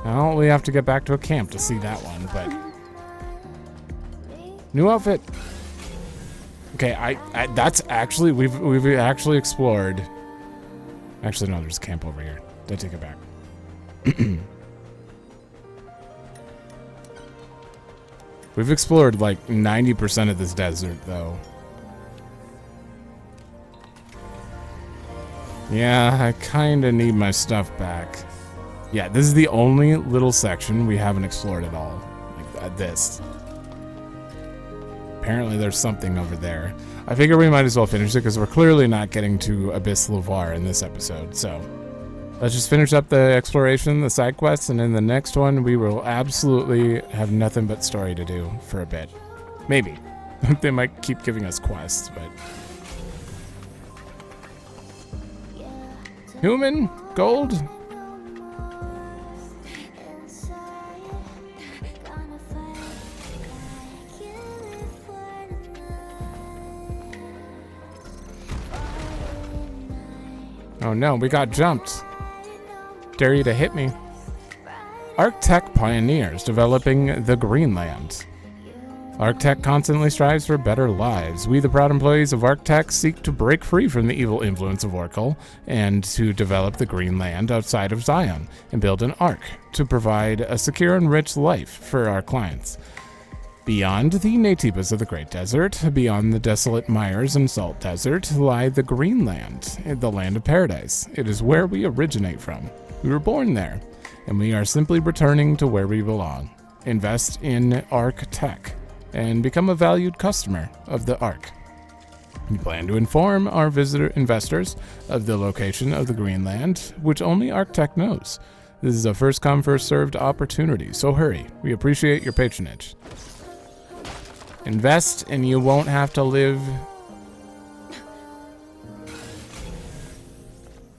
Speaker 1: Well, we have to get back to a camp to see that one, but... New outfit. Okay, I that's actually we've actually explored. Actually, no, there's a camp over here. I take it back. We've explored like 90% of this desert, though. Yeah, I kind of need my stuff back. Yeah, this is the only little section we haven't explored at all. Like this. Apparently there's something over there. I figure we might as well finish it because we're clearly not getting to Abyss Lavoir in this episode, so Let's just finish up the exploration, the side quests, and in the next one, we will absolutely have nothing but story to do for a bit. Maybe. They might keep giving us quests, but... Human? Gold? Oh no, we got jumped. Dare you to hit me. ArcTech pioneers developing the Greenland. ArcTech constantly strives for better lives. We, the proud employees of ArcTech, seek to break free from the evil influence of Oracle and to develop the Greenland outside of Xion and build an Ark to provide a secure and rich life for our clients. Beyond the Naytibas of the Great Desert, beyond the desolate mires and salt desert, lie the Greenland, the land of paradise. It is where we originate from. We were born there, and we are simply returning to where we belong. Invest in ArcTech and become a valued customer of the Ark. We plan to inform our investors of the location of the Greenland, which only ArcTech knows. This is a first-come, first-served opportunity, so hurry. We appreciate your patronage. Invest and you won't have to live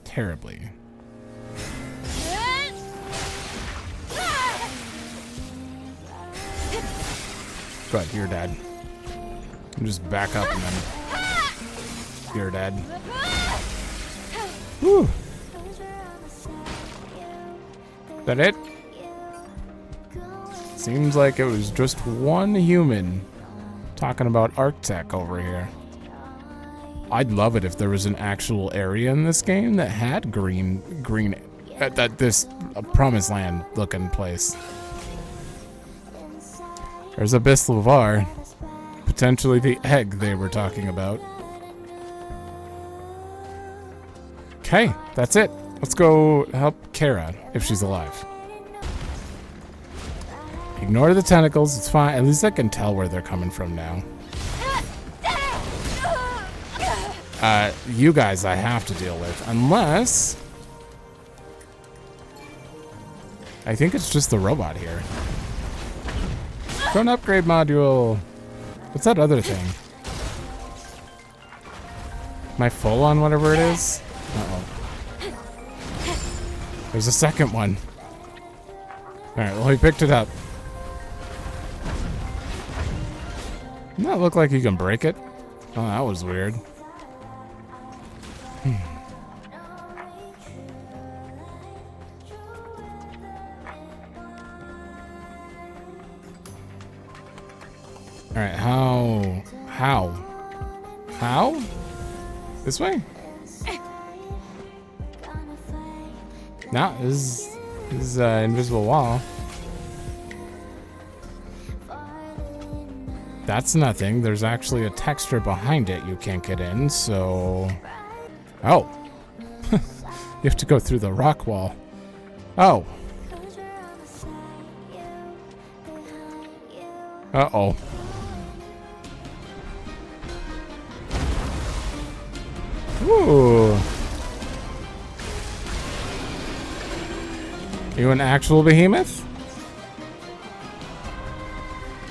Speaker 1: terribly. Good, you're dead. You just back up and then you're dead. Whew. Is that it? Seems like it was just one human talking about ArcTech over here. I'd love it if there was an actual area in this game that had green this promised land looking place. There's Abyss Lavar, potentially the egg they were talking about. Okay, that's it. Let's go help Kara if she's alive. Ignore the tentacles, it's fine. At least I can tell where they're coming from now. You guys I have to deal with, unless... I think it's just the robot here. Drone upgrade module. What's that other thing? Am I full on whatever it is? Uh-oh. There's a second one. Alright, well, we picked it up. Doesn't that look like you can break it? Oh, that was weird. Alright, how? This way? No, this is invisible wall. That's nothing. There's actually a texture behind it you can't get in, so... Oh. You have to go through the rock wall. Oh. Uh-oh. Ooh. You an actual behemoth?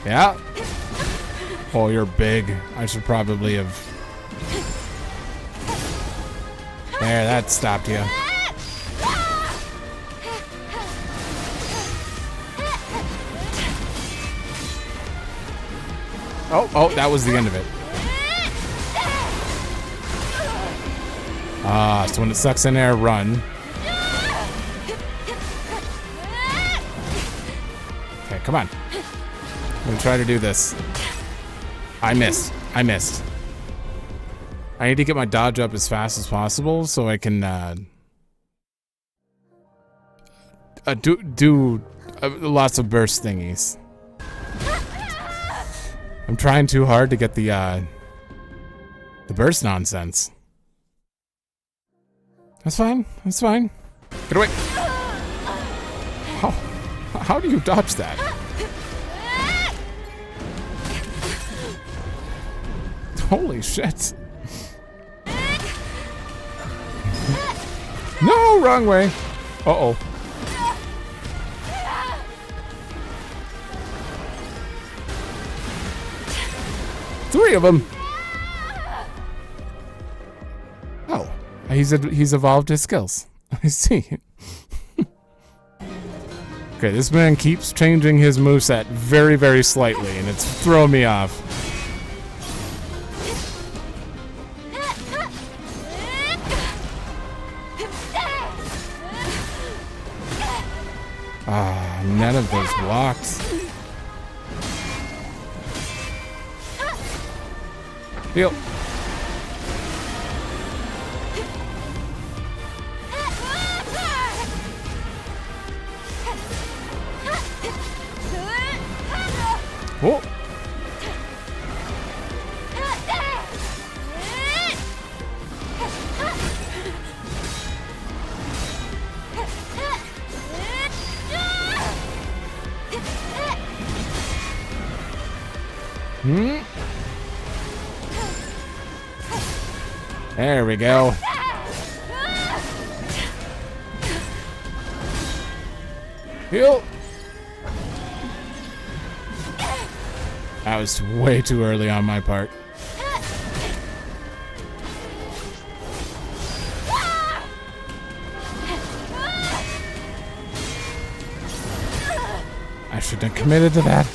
Speaker 1: Yeah. Oh, you're big. I should probably have... There, that stopped you. Oh, that was the end of it. Ah, so when it sucks in air, run. Okay, come on. I'm gonna try to do this. I missed. I need to get my dodge up as fast as possible so I can do lots of burst thingies. I'm trying too hard to get the burst nonsense. That's fine. That's fine. Get away. How do you dodge that? Holy shit. No, wrong way. Uh-oh. 3 of them. Oh, he's evolved his skills. I see. Okay, this man keeps changing his moveset very, very slightly, and it's throwing me off. Ah, none of those blocks. Heal. Oh. There we go. Heal. That was way too early on my part. I shouldn't have committed to that.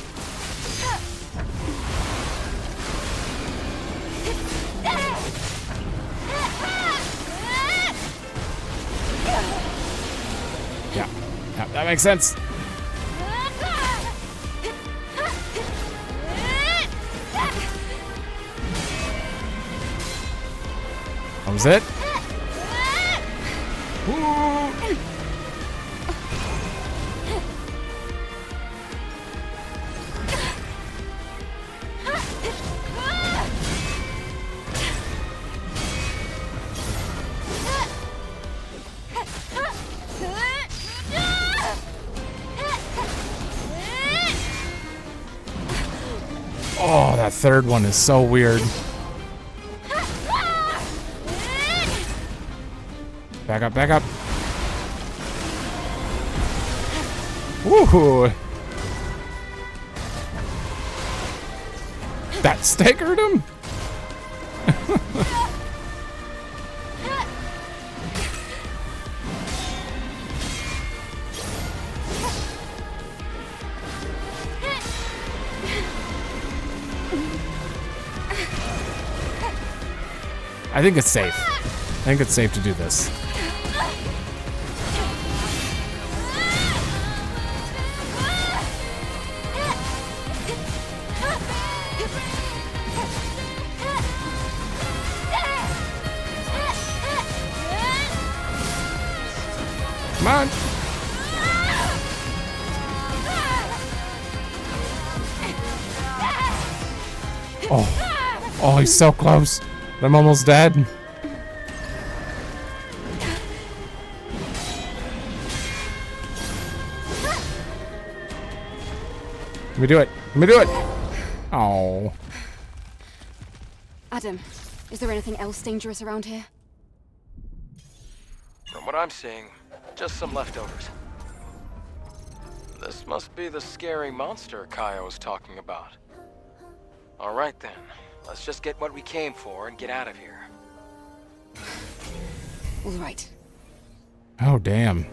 Speaker 1: Yeah, that makes sense. That was it. Oh, that third one is so weird. Back up, back up. Woohoo! That staggered him? I think it's safe. I think it's safe to do this. Come on. Oh, he's so close. I'm almost dead. Let me do it. Let me do it. Oh.
Speaker 3: Adam, is there anything else dangerous around here?
Speaker 6: From what I'm seeing, just some leftovers. This must be the scary monster Kaya was talking about. All right then, let's just get what we came for and get out of here.
Speaker 3: All right.
Speaker 1: Oh, damn.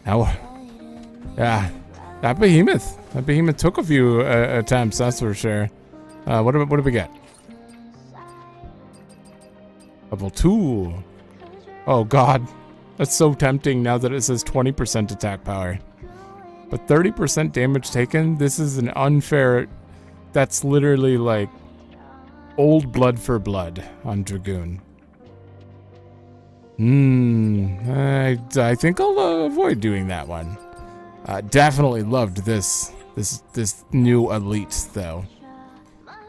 Speaker 1: Now, yeah, that behemoth took a few attempts, that's for sure. What do we get? Level 2. Oh god, that's so tempting now that it says 20% attack power. But 30% damage taken, this is an unfair... That's literally like old blood for blood on Dragoon. I think I'll avoid doing that one. Definitely loved this new elite though.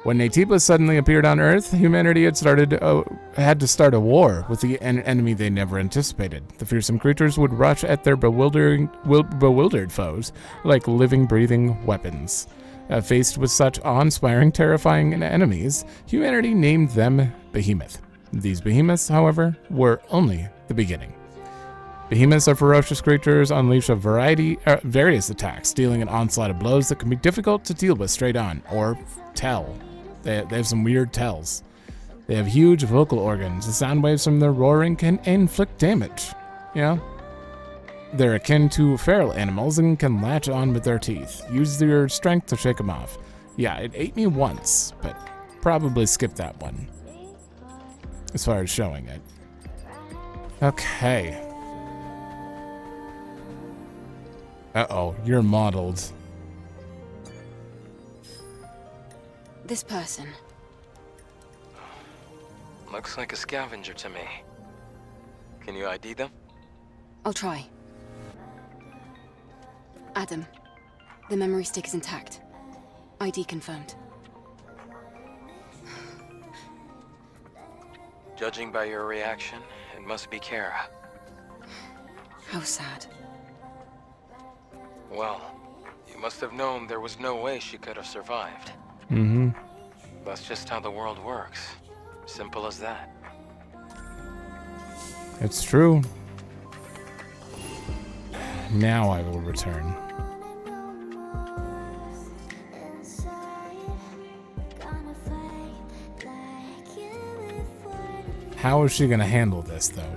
Speaker 1: When Naytiba suddenly appeared on Earth, humanity had to start a war with the enemy they never anticipated. The fearsome creatures would rush at their bewildered foes like living, breathing weapons. Faced with such awe-inspiring, terrifying enemies, humanity named them Behemoth. These behemoths, however, were only the beginning. Behemoths are ferocious creatures, unleash various attacks, dealing an onslaught of blows that can be difficult to deal with straight on, or tell. They have some weird tells. They have huge vocal organs. The sound waves from their roaring can inflict damage. Yeah. They're akin to feral animals and can latch on with their teeth. Use your strength to shake them off. Yeah, it ate me once, but probably skip that one. As far as showing it. Okay. Uh-oh, you're modeled.
Speaker 3: This person.
Speaker 6: Looks like a scavenger to me. Can you ID them?
Speaker 3: I'll try. Adam, the memory stick is intact. ID confirmed.
Speaker 6: Judging by your reaction, it must be Kara.
Speaker 3: How sad.
Speaker 6: Well, you must have known there was no way she could have survived.
Speaker 1: Mm-hmm.
Speaker 6: That's just how the world works. Simple as that.
Speaker 1: It's true. Now I will return. How is she gonna handle this, though?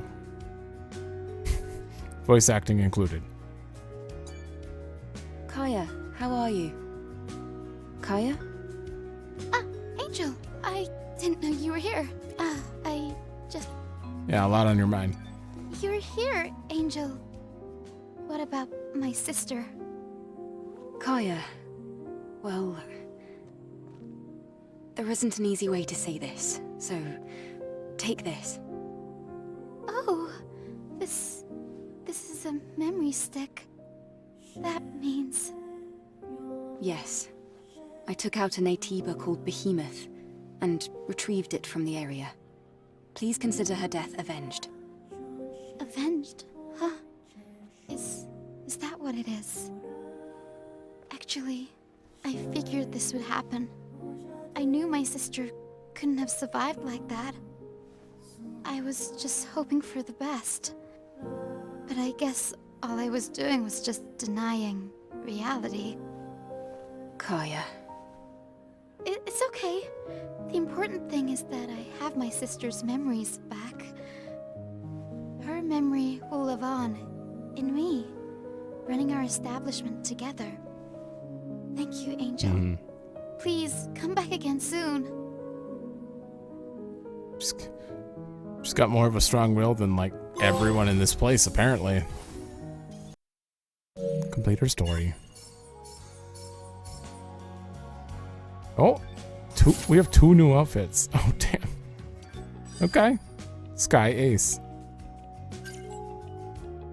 Speaker 1: Voice acting included.
Speaker 3: Kaya, how are you? Kaya?
Speaker 13: Angel, I didn't know you were here. I just...
Speaker 1: Yeah, a lot on your mind.
Speaker 13: You're here, Angel. What about my sister?
Speaker 3: Kaya. Well... There isn't an easy way to say this, so... Take this.
Speaker 13: Oh, this is a memory stick. That means...
Speaker 3: Yes. I took out a Naytiba called Behemoth, and retrieved it from the area. Please consider her death avenged.
Speaker 13: Avenged? Huh? Is that what it is? Actually, I figured this would happen. I knew my sister couldn't have survived like that. I was just hoping for the best. But I guess all I was doing was just denying reality.
Speaker 3: Kaya.
Speaker 13: It's okay. The important thing is that I have my sister's memories back. Her memory will live on, in me, running our establishment together. Thank you, Angel. Please, come back again soon.
Speaker 1: She's got more of a strong will than, like, everyone in this place, apparently. Complete her story. Oh, we have 2 new outfits. Oh, damn. Okay. Sky Ace.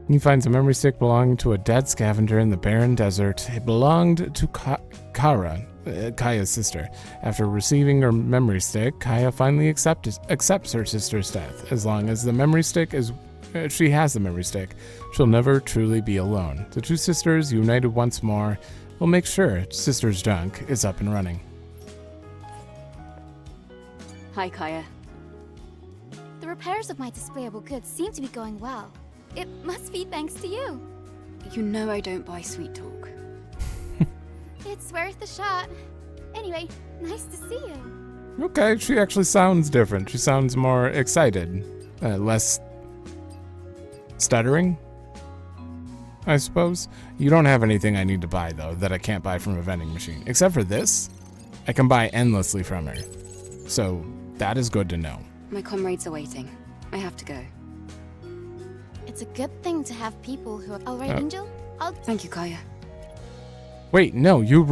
Speaker 1: He finds a memory stick belonging to a dead scavenger in the barren desert. It belonged to Kara, Kaya's sister. After receiving her memory stick, Kaya finally accepts her sister's death. As long as the memory stick is... she has the memory stick, she'll never truly be alone. The two sisters, united once more, will make sure Sister's Junk is up and running.
Speaker 3: Hi, Kaya.
Speaker 13: The repairs of my displayable goods seem to be going well. It must be thanks to you.
Speaker 3: You know I don't buy sweet talk.
Speaker 13: It's worth a shot. Anyway, nice to see you.
Speaker 1: Okay, she actually sounds different. She sounds more excited. Less stuttering, I suppose. You don't have anything I need to buy, though, that I can't buy from a vending machine. Except for this, I can buy endlessly from her. So, that is good to know.
Speaker 3: My comrades are waiting. I have to go.
Speaker 13: It's a good thing to have people who are... Alright, Angel?
Speaker 3: Thank you, Kaya.
Speaker 1: Wait, no, you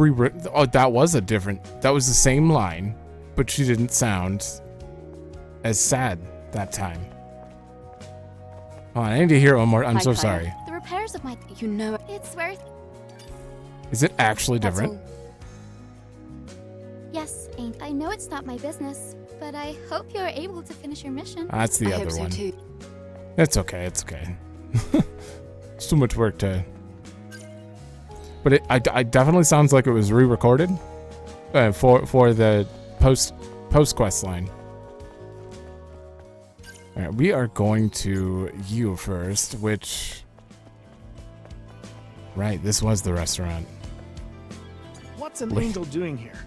Speaker 1: oh, that was a different... That was the same line, but she didn't sound as sad that time. Hold on, I need to hear it one more. I'm so sorry.
Speaker 13: The repairs of my...
Speaker 3: You know...
Speaker 13: It's worth...
Speaker 1: Is it actually different?
Speaker 13: Yes, I know it's not my business, but I hope you're able to finish your mission.
Speaker 1: That's the other one. Too. It's okay, it's okay. It's too much work to... But it definitely sounds like it was re-recorded for the post quest line. Alright, we are going to you first, which... Right, this was the restaurant.
Speaker 12: What's an angel doing here?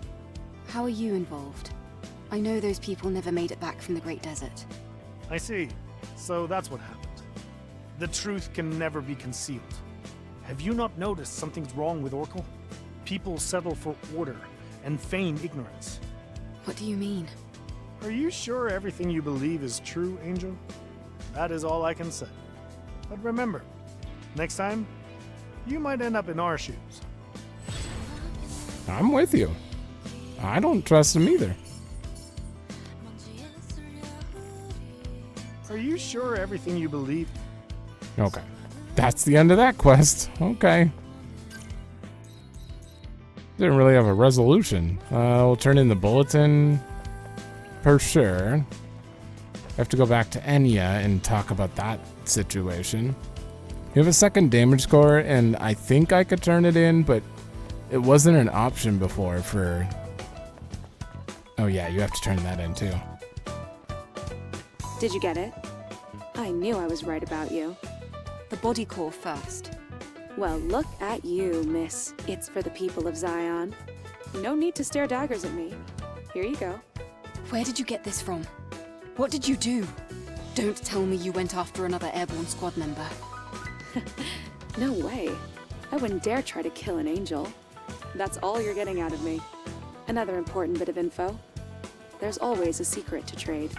Speaker 3: How are you involved? I know those people never made it back from the Great Desert.
Speaker 12: I see. So that's what happened. The truth can never be concealed. Have you not noticed something's wrong with Oracle? People settle for order and feign ignorance.
Speaker 3: What do you mean?
Speaker 12: Are you sure everything you believe is true, Angel? That is all I can say. But remember, next time, you might end up in our shoes.
Speaker 1: I'm with you. I don't trust him either.
Speaker 12: Are you sure everything you believe?
Speaker 1: Okay. That's the end of that quest. Okay. Didn't really have a resolution. We'll turn in the bulletin for sure. I have to go back to Enya and talk about that situation. You have a second damage score, and I think I could turn it in, but it wasn't an option before for... Oh yeah, you have to turn that in too.
Speaker 14: Did you get it? I knew I was right about you.
Speaker 3: The body core first.
Speaker 14: Well, look at you, miss. It's for the people of Xion. No need to stare daggers at me. Here you go.
Speaker 3: Where did you get this from? What did you do? Don't tell me you went after another Airborne Squad member.
Speaker 14: No way. I wouldn't dare try to kill an angel. That's all you're getting out of me. Another important bit of info. There's always a secret to trade.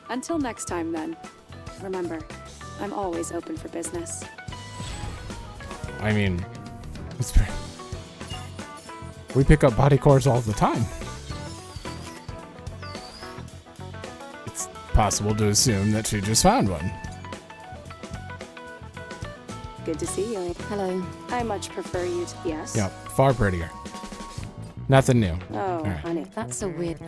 Speaker 14: Until next time, then. Remember, I'm always open for business.
Speaker 1: I mean, it's very... We pick up body cores all the time. It's possible to assume that she just found one.
Speaker 14: Good to see you.
Speaker 3: Hello.
Speaker 14: I much prefer you to... Yes?
Speaker 1: Yep, far prettier. Nothing new.
Speaker 14: Oh,
Speaker 1: right.
Speaker 14: honey.
Speaker 3: That's so weird.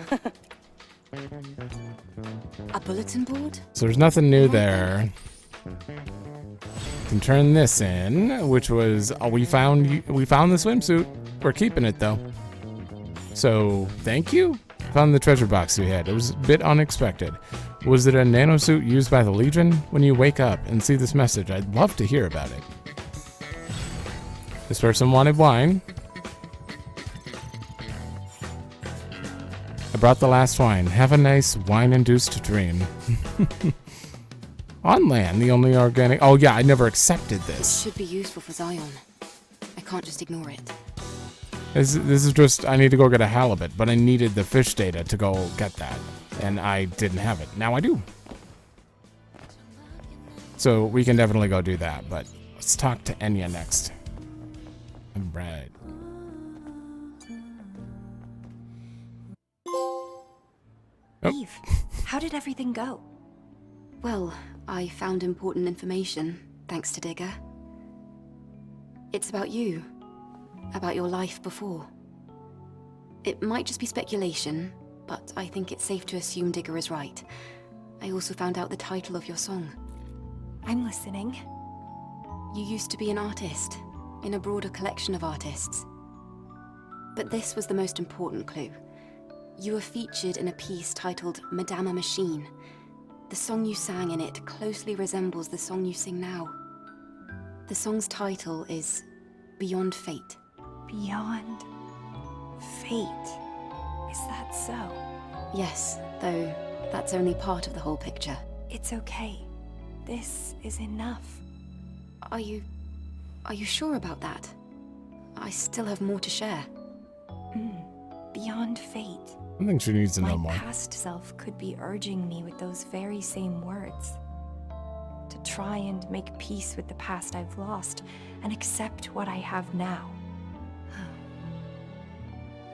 Speaker 3: A bulletin board?
Speaker 1: So there's nothing new there. Can turn this in, which was we found the swimsuit. We're keeping it though. So thank you. Found the treasure box we had. It was a bit unexpected. Was it a nanosuit used by the Legion? When you wake up and see this message, I'd love to hear about it. This person wanted wine. I brought the last wine. Have a nice wine-induced dream. On land, the only organic... Oh yeah, I never accepted this.
Speaker 3: It should be useful for Xion. I can't just ignore it.
Speaker 1: This is just... I need to go get a halibut, but I needed the fish data to go get that. And I didn't have it. Now I do. So we can definitely go do that, but let's talk to Enya next. Alright.
Speaker 5: Eve, how did everything go?
Speaker 3: Well, I found important information, thanks to Digger. It's about you. About your life before. It might just be speculation, but I think it's safe to assume Digger is right. I also found out the title of your song.
Speaker 5: I'm listening.
Speaker 3: You used to be an artist, in a broader collection of artists. But this was the most important clue. You were featured in a piece titled Madame Machine. The song you sang in it closely resembles the song you sing now. The song's title is Beyond Fate.
Speaker 5: Beyond Fate. Is that so?
Speaker 3: Yes, though that's only part of the whole picture.
Speaker 5: It's okay. This is enough.
Speaker 3: Are you sure about that? I still have more to share.
Speaker 5: Beyond Fate.
Speaker 1: I think she needs to know more.
Speaker 5: My past self could be urging me with those very same words. To try and make peace with the past I've lost and accept what I have now.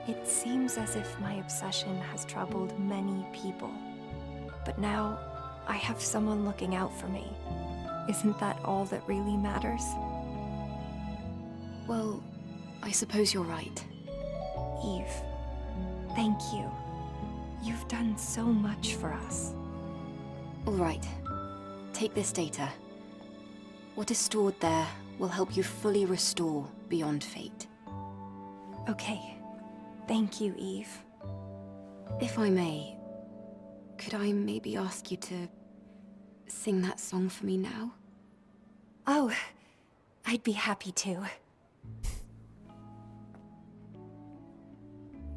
Speaker 5: It seems as if my obsession has troubled many people. But now, I have someone looking out for me. Isn't that all that really matters?
Speaker 3: Well, I suppose you're right.
Speaker 5: Eve, thank you. You've done so much for us.
Speaker 3: All right. Take this data. What is stored there will help you fully restore Beyond Fate.
Speaker 5: Okay. Thank you, Eve.
Speaker 3: If I may, Could I maybe ask you to sing that song for me now?
Speaker 5: Oh, I'd be happy to.
Speaker 1: As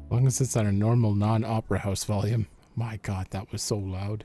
Speaker 1: long as it's at a normal non-opera house volume. My god, that was so loud.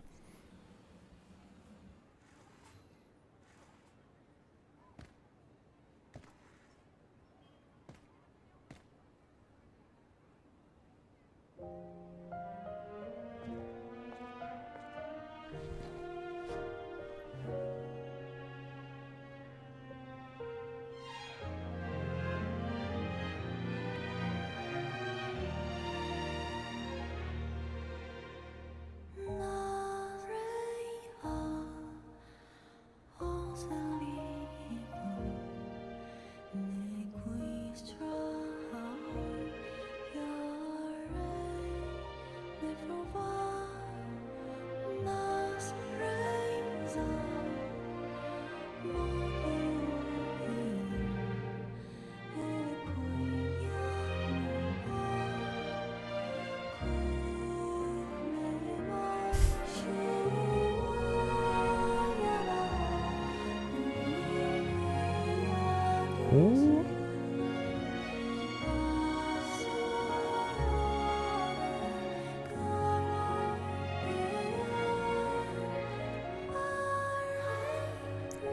Speaker 1: Ooh.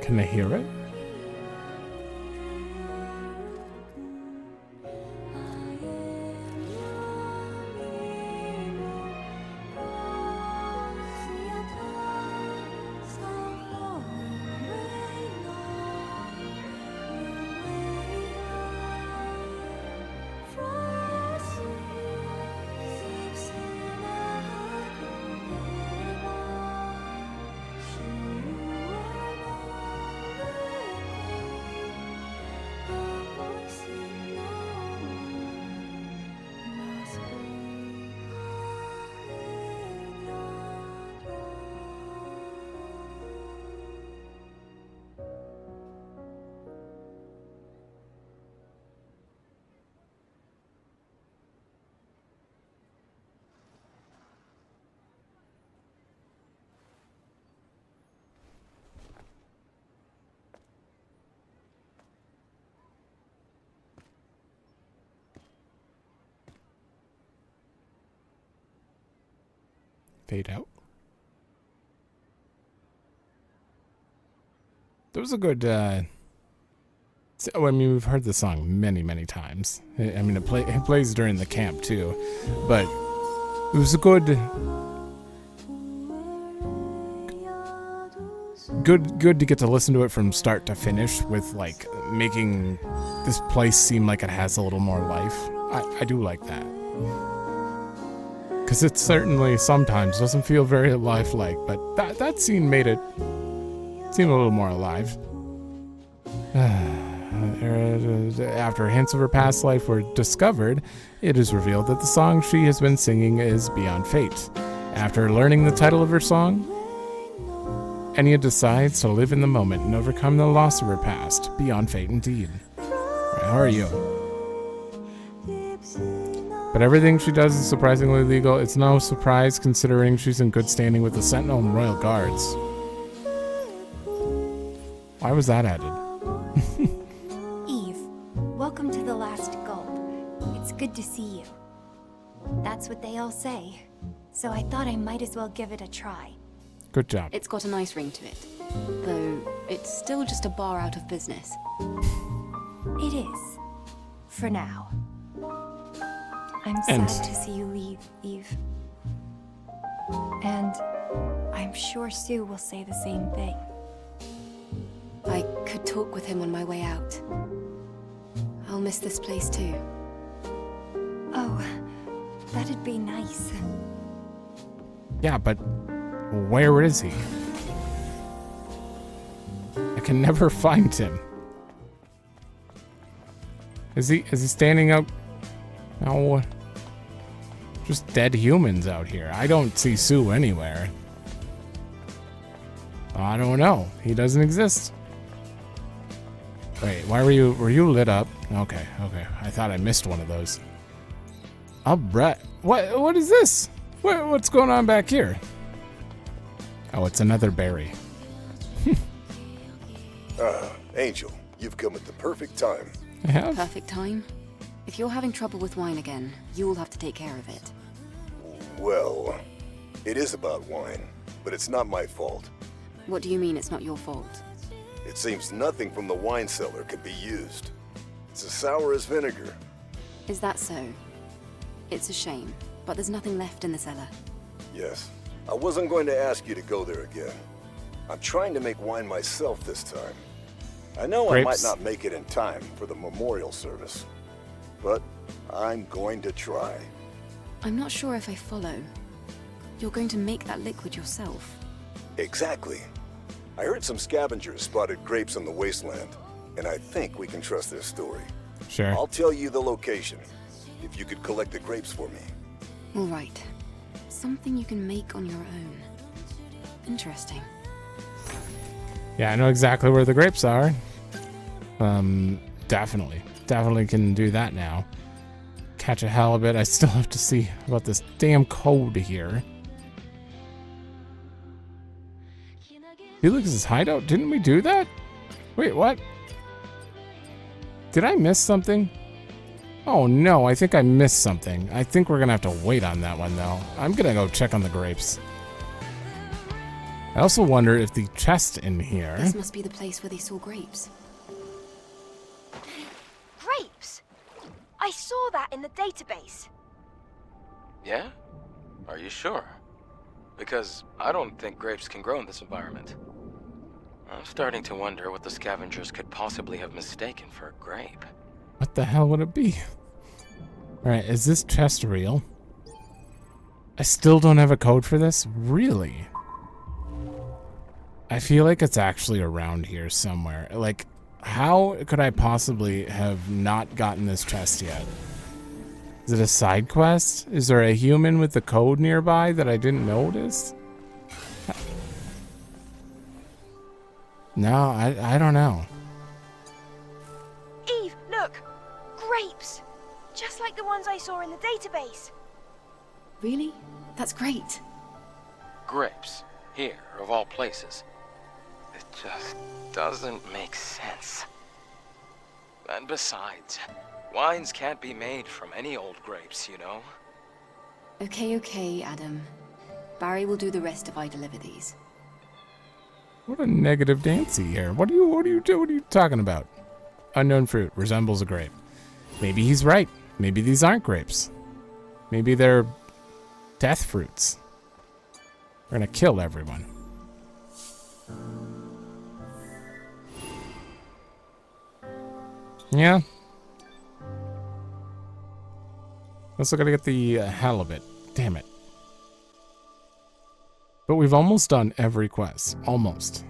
Speaker 1: Can I hear it? Fade out. There was a good, I mean, we've heard the song many, many times. I mean, it plays during the camp too, but it was a good to get to listen to it from start to finish with, like, making this place seem like it has a little more life. I do like that. Because it certainly sometimes doesn't feel very lifelike, but that scene made it seem a little more alive. After hints of her past life were discovered, it is revealed that the song she has been singing is Beyond Fate. After learning the title of her song, Enya decides to live in the moment and overcome the loss of her past. Beyond Fate indeed. Right, how are you? But everything she does is surprisingly legal. It's no surprise considering she's in good standing with the Sentinel and Royal Guards. Why was that added?
Speaker 5: Eve, welcome to the Last Gulp. It's good to see you. That's what they all say. So I thought I might as well give it a try.
Speaker 1: Good job.
Speaker 3: It's got a nice ring to it. Though, it's still just a bar out of business.
Speaker 5: It is. For now. I'm sad to see you leave, Eve. And I'm sure Sue will say the same thing.
Speaker 3: I could talk with him on my way out. I'll miss this place too.
Speaker 5: Oh, that'd be nice.
Speaker 1: Yeah, but where is he? I can never find him. Is he standing out? No. Just dead humans out here. I don't see Sue anywhere. I don't know. He doesn't exist. Wait, were you lit up? Okay. I thought I missed one of those. Oh, Brett. What is this? What's going on back here? Oh, it's another berry.
Speaker 4: Angel, you've come at the perfect time.
Speaker 1: I have?
Speaker 3: Perfect time? If you're having trouble with wine again, you'll have to take care of it.
Speaker 4: Well, it is about wine, but it's not my fault.
Speaker 3: What do you mean it's not your fault?
Speaker 4: It seems nothing from the wine cellar can be used. It's as sour as vinegar.
Speaker 3: Is that so? It's a shame, but there's nothing left in the cellar.
Speaker 4: Yes. I wasn't going to ask you to go there again. I'm trying to make wine myself this time. I know I might not make it in time for the memorial service, but I'm going to try.
Speaker 3: I'm not sure if I follow. You're going to make that liquid yourself.
Speaker 4: Exactly. I heard some scavengers spotted grapes on the wasteland, and I think we can trust their story.
Speaker 1: Sure.
Speaker 4: I'll tell you the location, if you could collect the grapes for me.
Speaker 3: All right. Something you can make on your own. Interesting.
Speaker 1: Yeah, I know exactly where the grapes are. Definitely can do that now. Catch a halibut. I still have to see about this damn code here. Felix's hideout? Didn't we do that? Wait, what? Did I miss something? Oh no, I think I missed something. I think we're gonna have to wait on that one though. I'm gonna go check on the grapes. I also wonder if the chest in here...
Speaker 3: This must be the place where they saw grapes.
Speaker 15: Grapes? I saw that in the database.
Speaker 6: Yeah? Are you sure? Because I don't think grapes can grow in this environment. I'm starting to wonder what the scavengers could possibly have mistaken for a grape.
Speaker 1: What the hell would it be? Alright, is this chest real? I still don't have a code for this? Really? I feel like it's actually around here somewhere. Like, how could I possibly have not gotten this chest yet? Is it a side quest? Is there a human with the code nearby that I didn't notice? No, I don't know.
Speaker 15: Eve, look! Grapes! Just like the ones I saw in the database.
Speaker 3: Really? That's great.
Speaker 6: Grapes. Here, of all places. It just doesn't make sense. And besides, wines can't be made from any old grapes, you know?
Speaker 3: Okay, Adam. Barry will do the rest if I deliver these.
Speaker 1: What a negative Nancy here. What are you talking about? Unknown fruit resembles a grape. Maybe he's right. Maybe these aren't grapes. Maybe they're death fruits. We're gonna kill everyone. Yeah. Also gotta get the halibut. Damn it. But we've almost done every quest. Almost.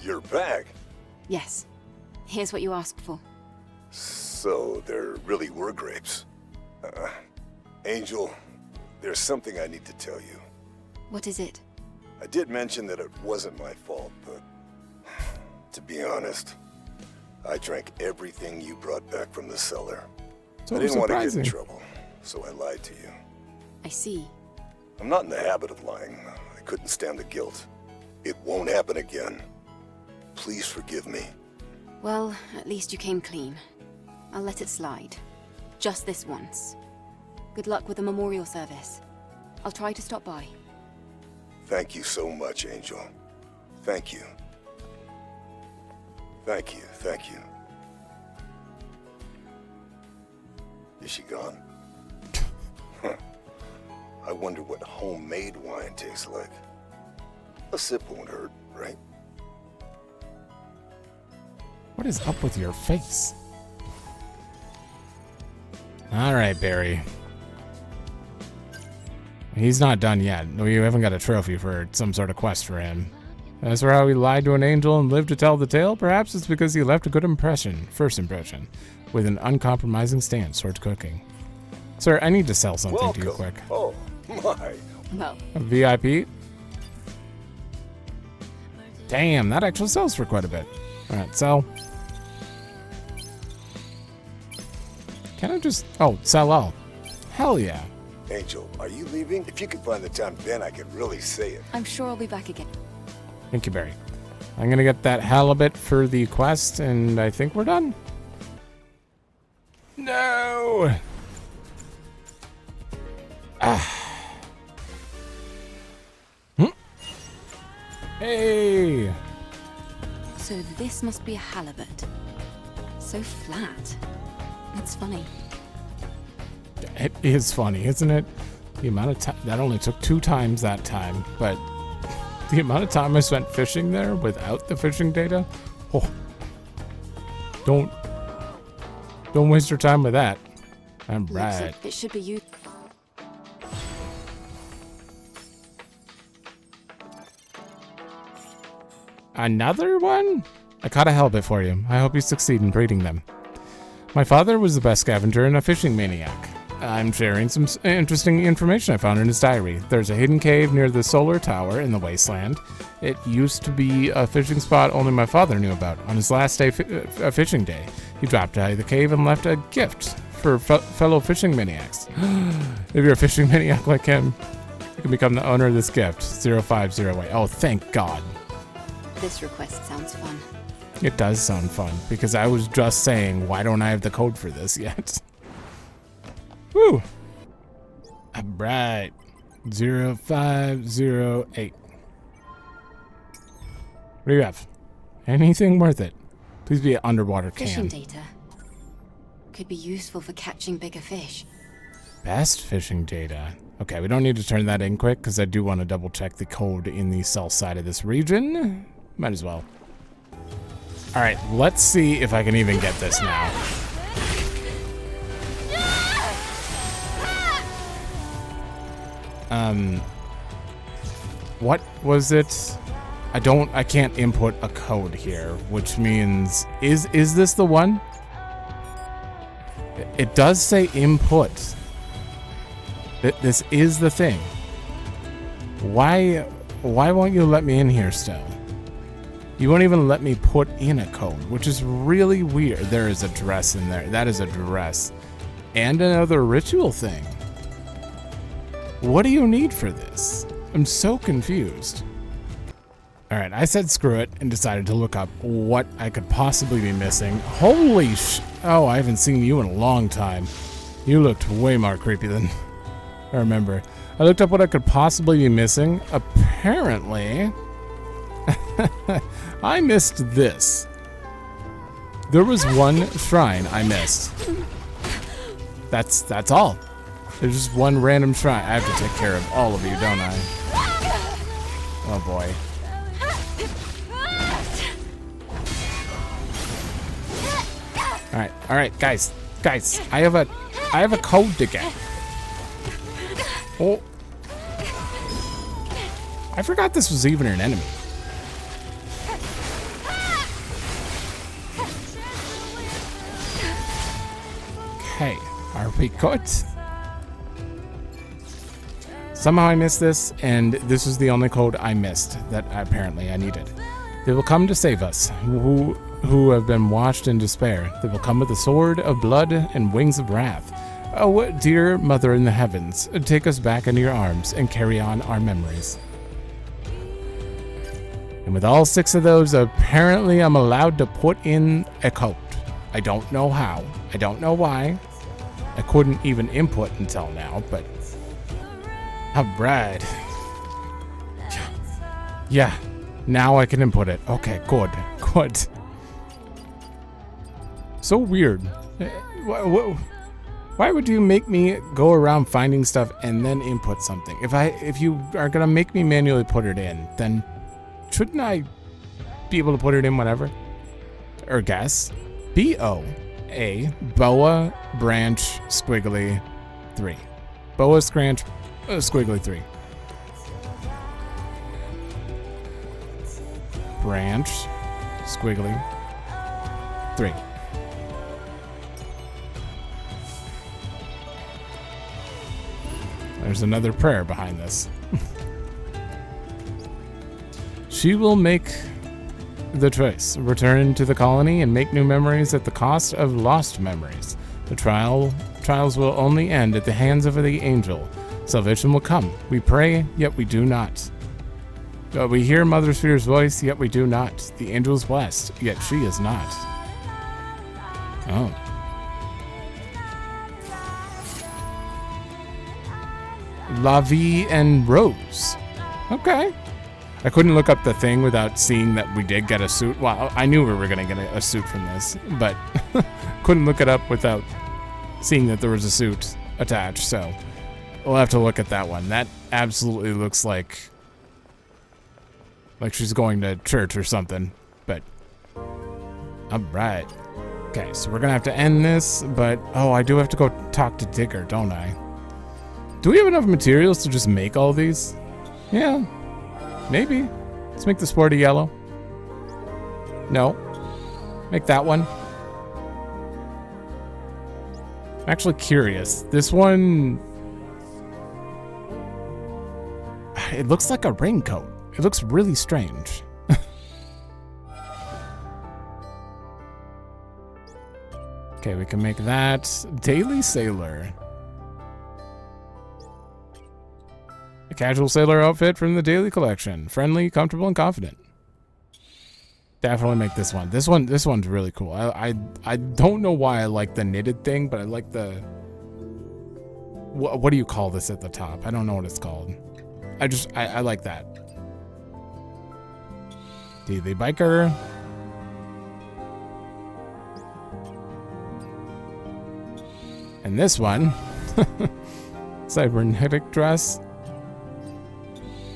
Speaker 4: You're back.
Speaker 3: Yes. Here's what you asked for.
Speaker 4: So there really were grapes. Angel, there's something I need to tell you.
Speaker 3: What is it?
Speaker 4: I did mention that it wasn't my fault, but to be honest, I drank everything you brought back from the cellar.
Speaker 1: So
Speaker 4: I didn't want to get in
Speaker 1: surprising.
Speaker 4: trouble, so I lied to you.
Speaker 3: I see.
Speaker 4: I'm not in the habit of lying. I couldn't stand the guilt. It won't happen again. Please forgive me.
Speaker 3: Well, at least you came clean. I'll let it slide. Just this once. Good luck with the memorial service. I'll try to stop by.
Speaker 4: Thank you so much, Angel. Thank you. Thank you, thank you. Is she gone? Huh. I wonder what homemade wine tastes like. A sip won't hurt, right?
Speaker 1: What is up with your face? Alright, Barry. He's not done yet. We haven't got a trophy for some sort of quest for him. As for how he lied to an angel and lived to tell the tale, perhaps it's because he left a good impression, first impression, with an uncompromising stance towards cooking. Sir, I need to sell something to you quick.
Speaker 4: Oh, my.
Speaker 3: Well.
Speaker 1: A VIP? Damn, that actually sells for quite a bit. Alright, sell. Can I just... Oh, sell all. Hell yeah.
Speaker 4: Angel, are you leaving? If you could find the time, then I could really say it.
Speaker 3: I'm sure I'll be back again.
Speaker 1: Thank you, Barry. I'm gonna get that halibut for the quest, and I think we're done. No! Hey!
Speaker 3: So this must be a halibut. So flat. That's funny.
Speaker 1: It is funny, isn't it? The amount of time that only took 2 times that time, but the amount of time I spent fishing there without the fishing data. Oh, don't waste your time with that. I'm right.
Speaker 3: It should be you.
Speaker 1: Another one? I caught a halibut for you. I hope you succeed in breeding them. My father was the best scavenger and a fishing maniac. I'm sharing some interesting information I found in his diary. There's a hidden cave near the solar tower in the wasteland. It used to be a fishing spot only my father knew about. On his last day, a fishing day, he dropped by the cave and left a gift for fellow fishing maniacs. If you're a fishing maniac like him, you can become the owner of this gift. 0508. Oh, thank God.
Speaker 3: This request sounds fun.
Speaker 1: It does sound fun, because I was just saying, why don't I have the code for this yet? Woo! Alright. 0508. What do you have? Anything worth it? Please be an underwater
Speaker 3: Fishing
Speaker 1: can.
Speaker 3: data. Could be useful for catching bigger fish.
Speaker 1: Best fishing data. Okay, we don't need to turn that in quick, because I do want to double check the code in the south side of this region. Might as well. Alright, let's see if I can even get this now. What was it? I can't input a code here, which means, is this the one? It does say input. This is the thing. Why won't you let me in here still? You won't even let me put in a code, which is really weird. There is a dress in there. That is a dress. And another ritual thing. What do you need for this? I'm so confused. Alright, I said screw it and decided to look up what I could possibly be missing. Holy oh, I haven't seen you in a long time. You looked way more creepy than I remember. I looked up what I could possibly be missing. Apparently, I missed this. There was one shrine I missed. That's all. There's just one random shrine. I have to take care of all of you, don't I? Oh boy. Alright, guys, I have a code to get. Oh, I forgot this was even an enemy. Okay, are we good? Somehow I missed this, and this was the only code I missed that apparently I needed. They will come to save us, who have been washed in despair. They will come with a sword of blood and wings of wrath. Oh, dear Mother in the heavens, take us back into your arms and carry on our memories. And with all 6 of those, apparently I'm allowed to put in a code. I don't know how. I don't know why. I couldn't even input until now, but... Alright. Yeah, now I can input it. Okay, good. So weird. Why would you make me go around finding stuff and then input something? If you are gonna make me manually put it in, then shouldn't I be able to put it in whatever? Or guess? B-O-A, Boa Branch Squiggly 3. Boa Scranch Squiggly 3. Branch Squiggly 3. There's another prayer behind this. She will make the choice. Return to the colony and make new memories at the cost of lost memories. The trial Trials will only end at the hands of the angel. Salvation will come. We pray, yet we do not. We hear Mother Sphere's voice, yet we do not. The angel is blessed, yet she is not. Oh. La Vie and Rose. Okay. I couldn't look up the thing without seeing that we did get a suit. Well, I knew we were going to get a suit from this, but couldn't look it up without seeing that there was a suit attached, so we'll have to look at that one. That absolutely looks like she's going to church or something, but alright. Okay, so we're gonna have to end this, but oh, I do have to go talk to Digger, don't I? Do we have enough materials to just make all these? Yeah, maybe. Let's make the sporty yellow. No. Make that one. I'm actually curious. This one, it looks like a raincoat. It looks really strange. Okay, we can make that Daily Sailor. A casual sailor outfit from the Daily Collection. Friendly, comfortable, and confident. Definitely make this one. This one's really cool. I don't know why I like the knitted thing, but I like the... What do you call this at the top? I don't know what it's called. I like that. Daily Biker. And this one. Cybernetic dress.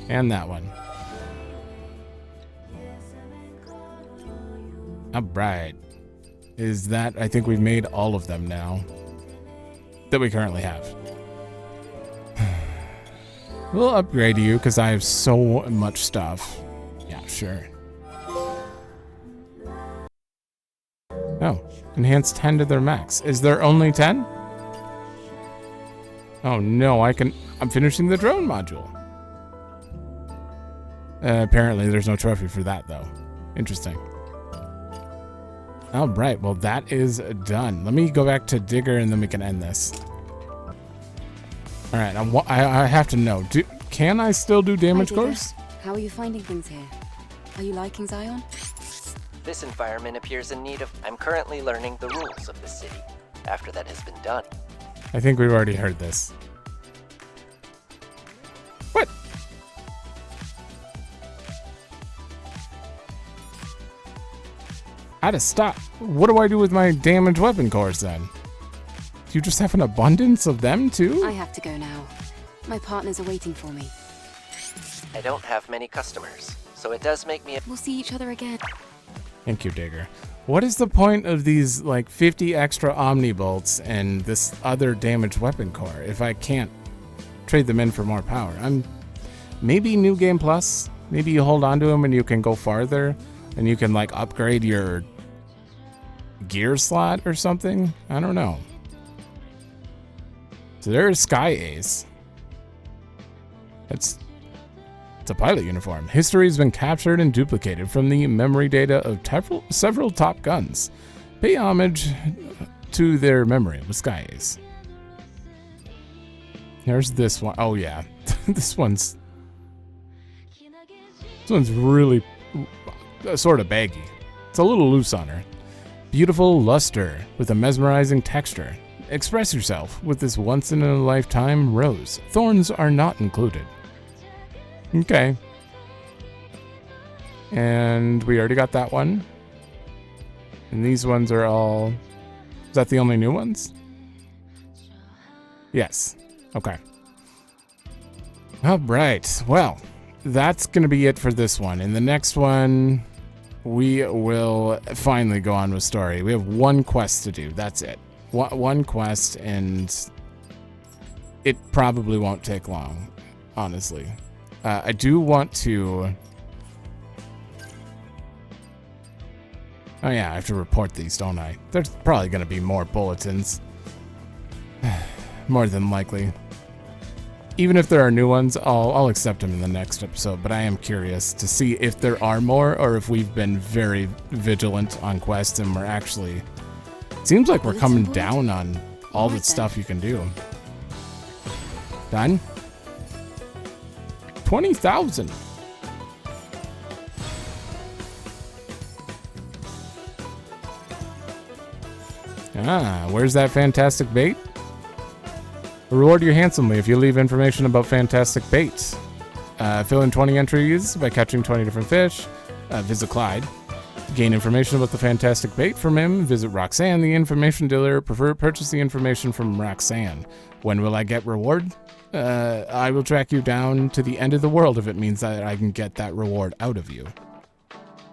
Speaker 1: And that one. Alright. Is that... I think we've made all of them now. That we currently have. We'll upgrade you because I have so much stuff. Yeah, sure. Oh, enhance 10 to their max. Is there only 10? Oh no, I'm finishing the drone module. Apparently there's no trophy for that though. Interesting. All right, well that is done. Let me go back to Digger and then we can end this. All right, I have to know. Can I still do damage cores?
Speaker 3: How are you finding things here? Are you liking Xion?
Speaker 8: This environment appears in need of... I'm currently learning the rules of the city. After that has been done.
Speaker 1: I think we've already heard this. What? How to stop? What do I do with my damaged weapon cores then? Do you just have an abundance of them too?
Speaker 3: I have to go now. My partners are waiting for me.
Speaker 8: I don't have many customers, so it does make me...
Speaker 3: We'll see each other again.
Speaker 1: Thank you, Digger. What is the point of these, like, 50 extra Omnibolts and this other damaged weapon core if I can't trade them in for more power? Maybe New Game Plus? Maybe you hold on to them and you can go farther and you can, like, upgrade your gear slot or something? I don't know. So there's Sky Ace. It's a pilot uniform. History has been captured and duplicated from the memory data of several top guns. Pay homage to their memory with Sky Ace. There's this one. Oh yeah, this one's really sort of baggy. It's a little loose on her. Beautiful luster with a mesmerizing texture. Express yourself with this once-in-a-lifetime rose. Thorns are not included. Okay. And we already got that one. And these ones are all... Is that the only new ones? Yes. Okay. All right. Well, that's going to be it for this one. In the next one, we will finally go on with story. We have one quest to do. That's it. One quest, and it probably won't take long, honestly. I do want to... Oh yeah, I have to report these, don't I? There's probably going to be more bulletins. More than likely. Even if there are new ones, I'll accept them in the next episode, but I am curious to see if there are more or if we've been very vigilant on quests and we're actually... It seems like we're coming down on all the stuff you can do. Done? 20,000. Where's that fantastic bait? Reward you handsomely if you leave information about fantastic baits. Fill in 20 entries by catching 20 different fish. Visit Clyde. Gain information about the fantastic bait from him. Visit Roxanne, the information dealer. Purchase the information from Roxanne. When will I get reward? I will track you down to the end of the world if it means that I can get that reward out of you.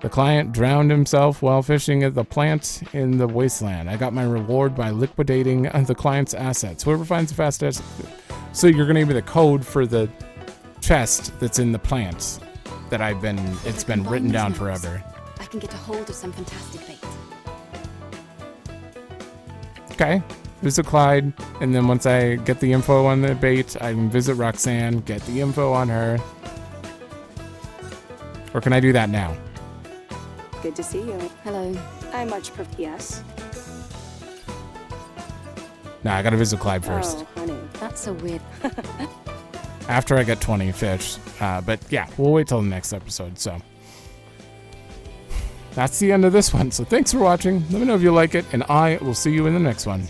Speaker 1: The client drowned himself while fishing at the plant in the wasteland. I got my reward by liquidating the client's assets. Whoever finds the fastest... So you're going to give me the code for the chest that's in the plant that it's been written down forever.
Speaker 3: I can get a hold of some fantastic bait.
Speaker 1: Okay. Visit Clyde, and then once I get the info on the bait, I can visit Roxanne, get the info on her. Or can I do that now?
Speaker 14: Good to see you.
Speaker 3: Hello.
Speaker 14: I much prefer yes.
Speaker 1: Nah, I gotta visit Clyde first.
Speaker 14: Oh, honey.
Speaker 3: That's so weird.
Speaker 1: After I get 20 fish. But yeah, we'll wait till the next episode, so. That's the end of this one, so thanks for watching. Let me know if you like it, and I will see you in the next one.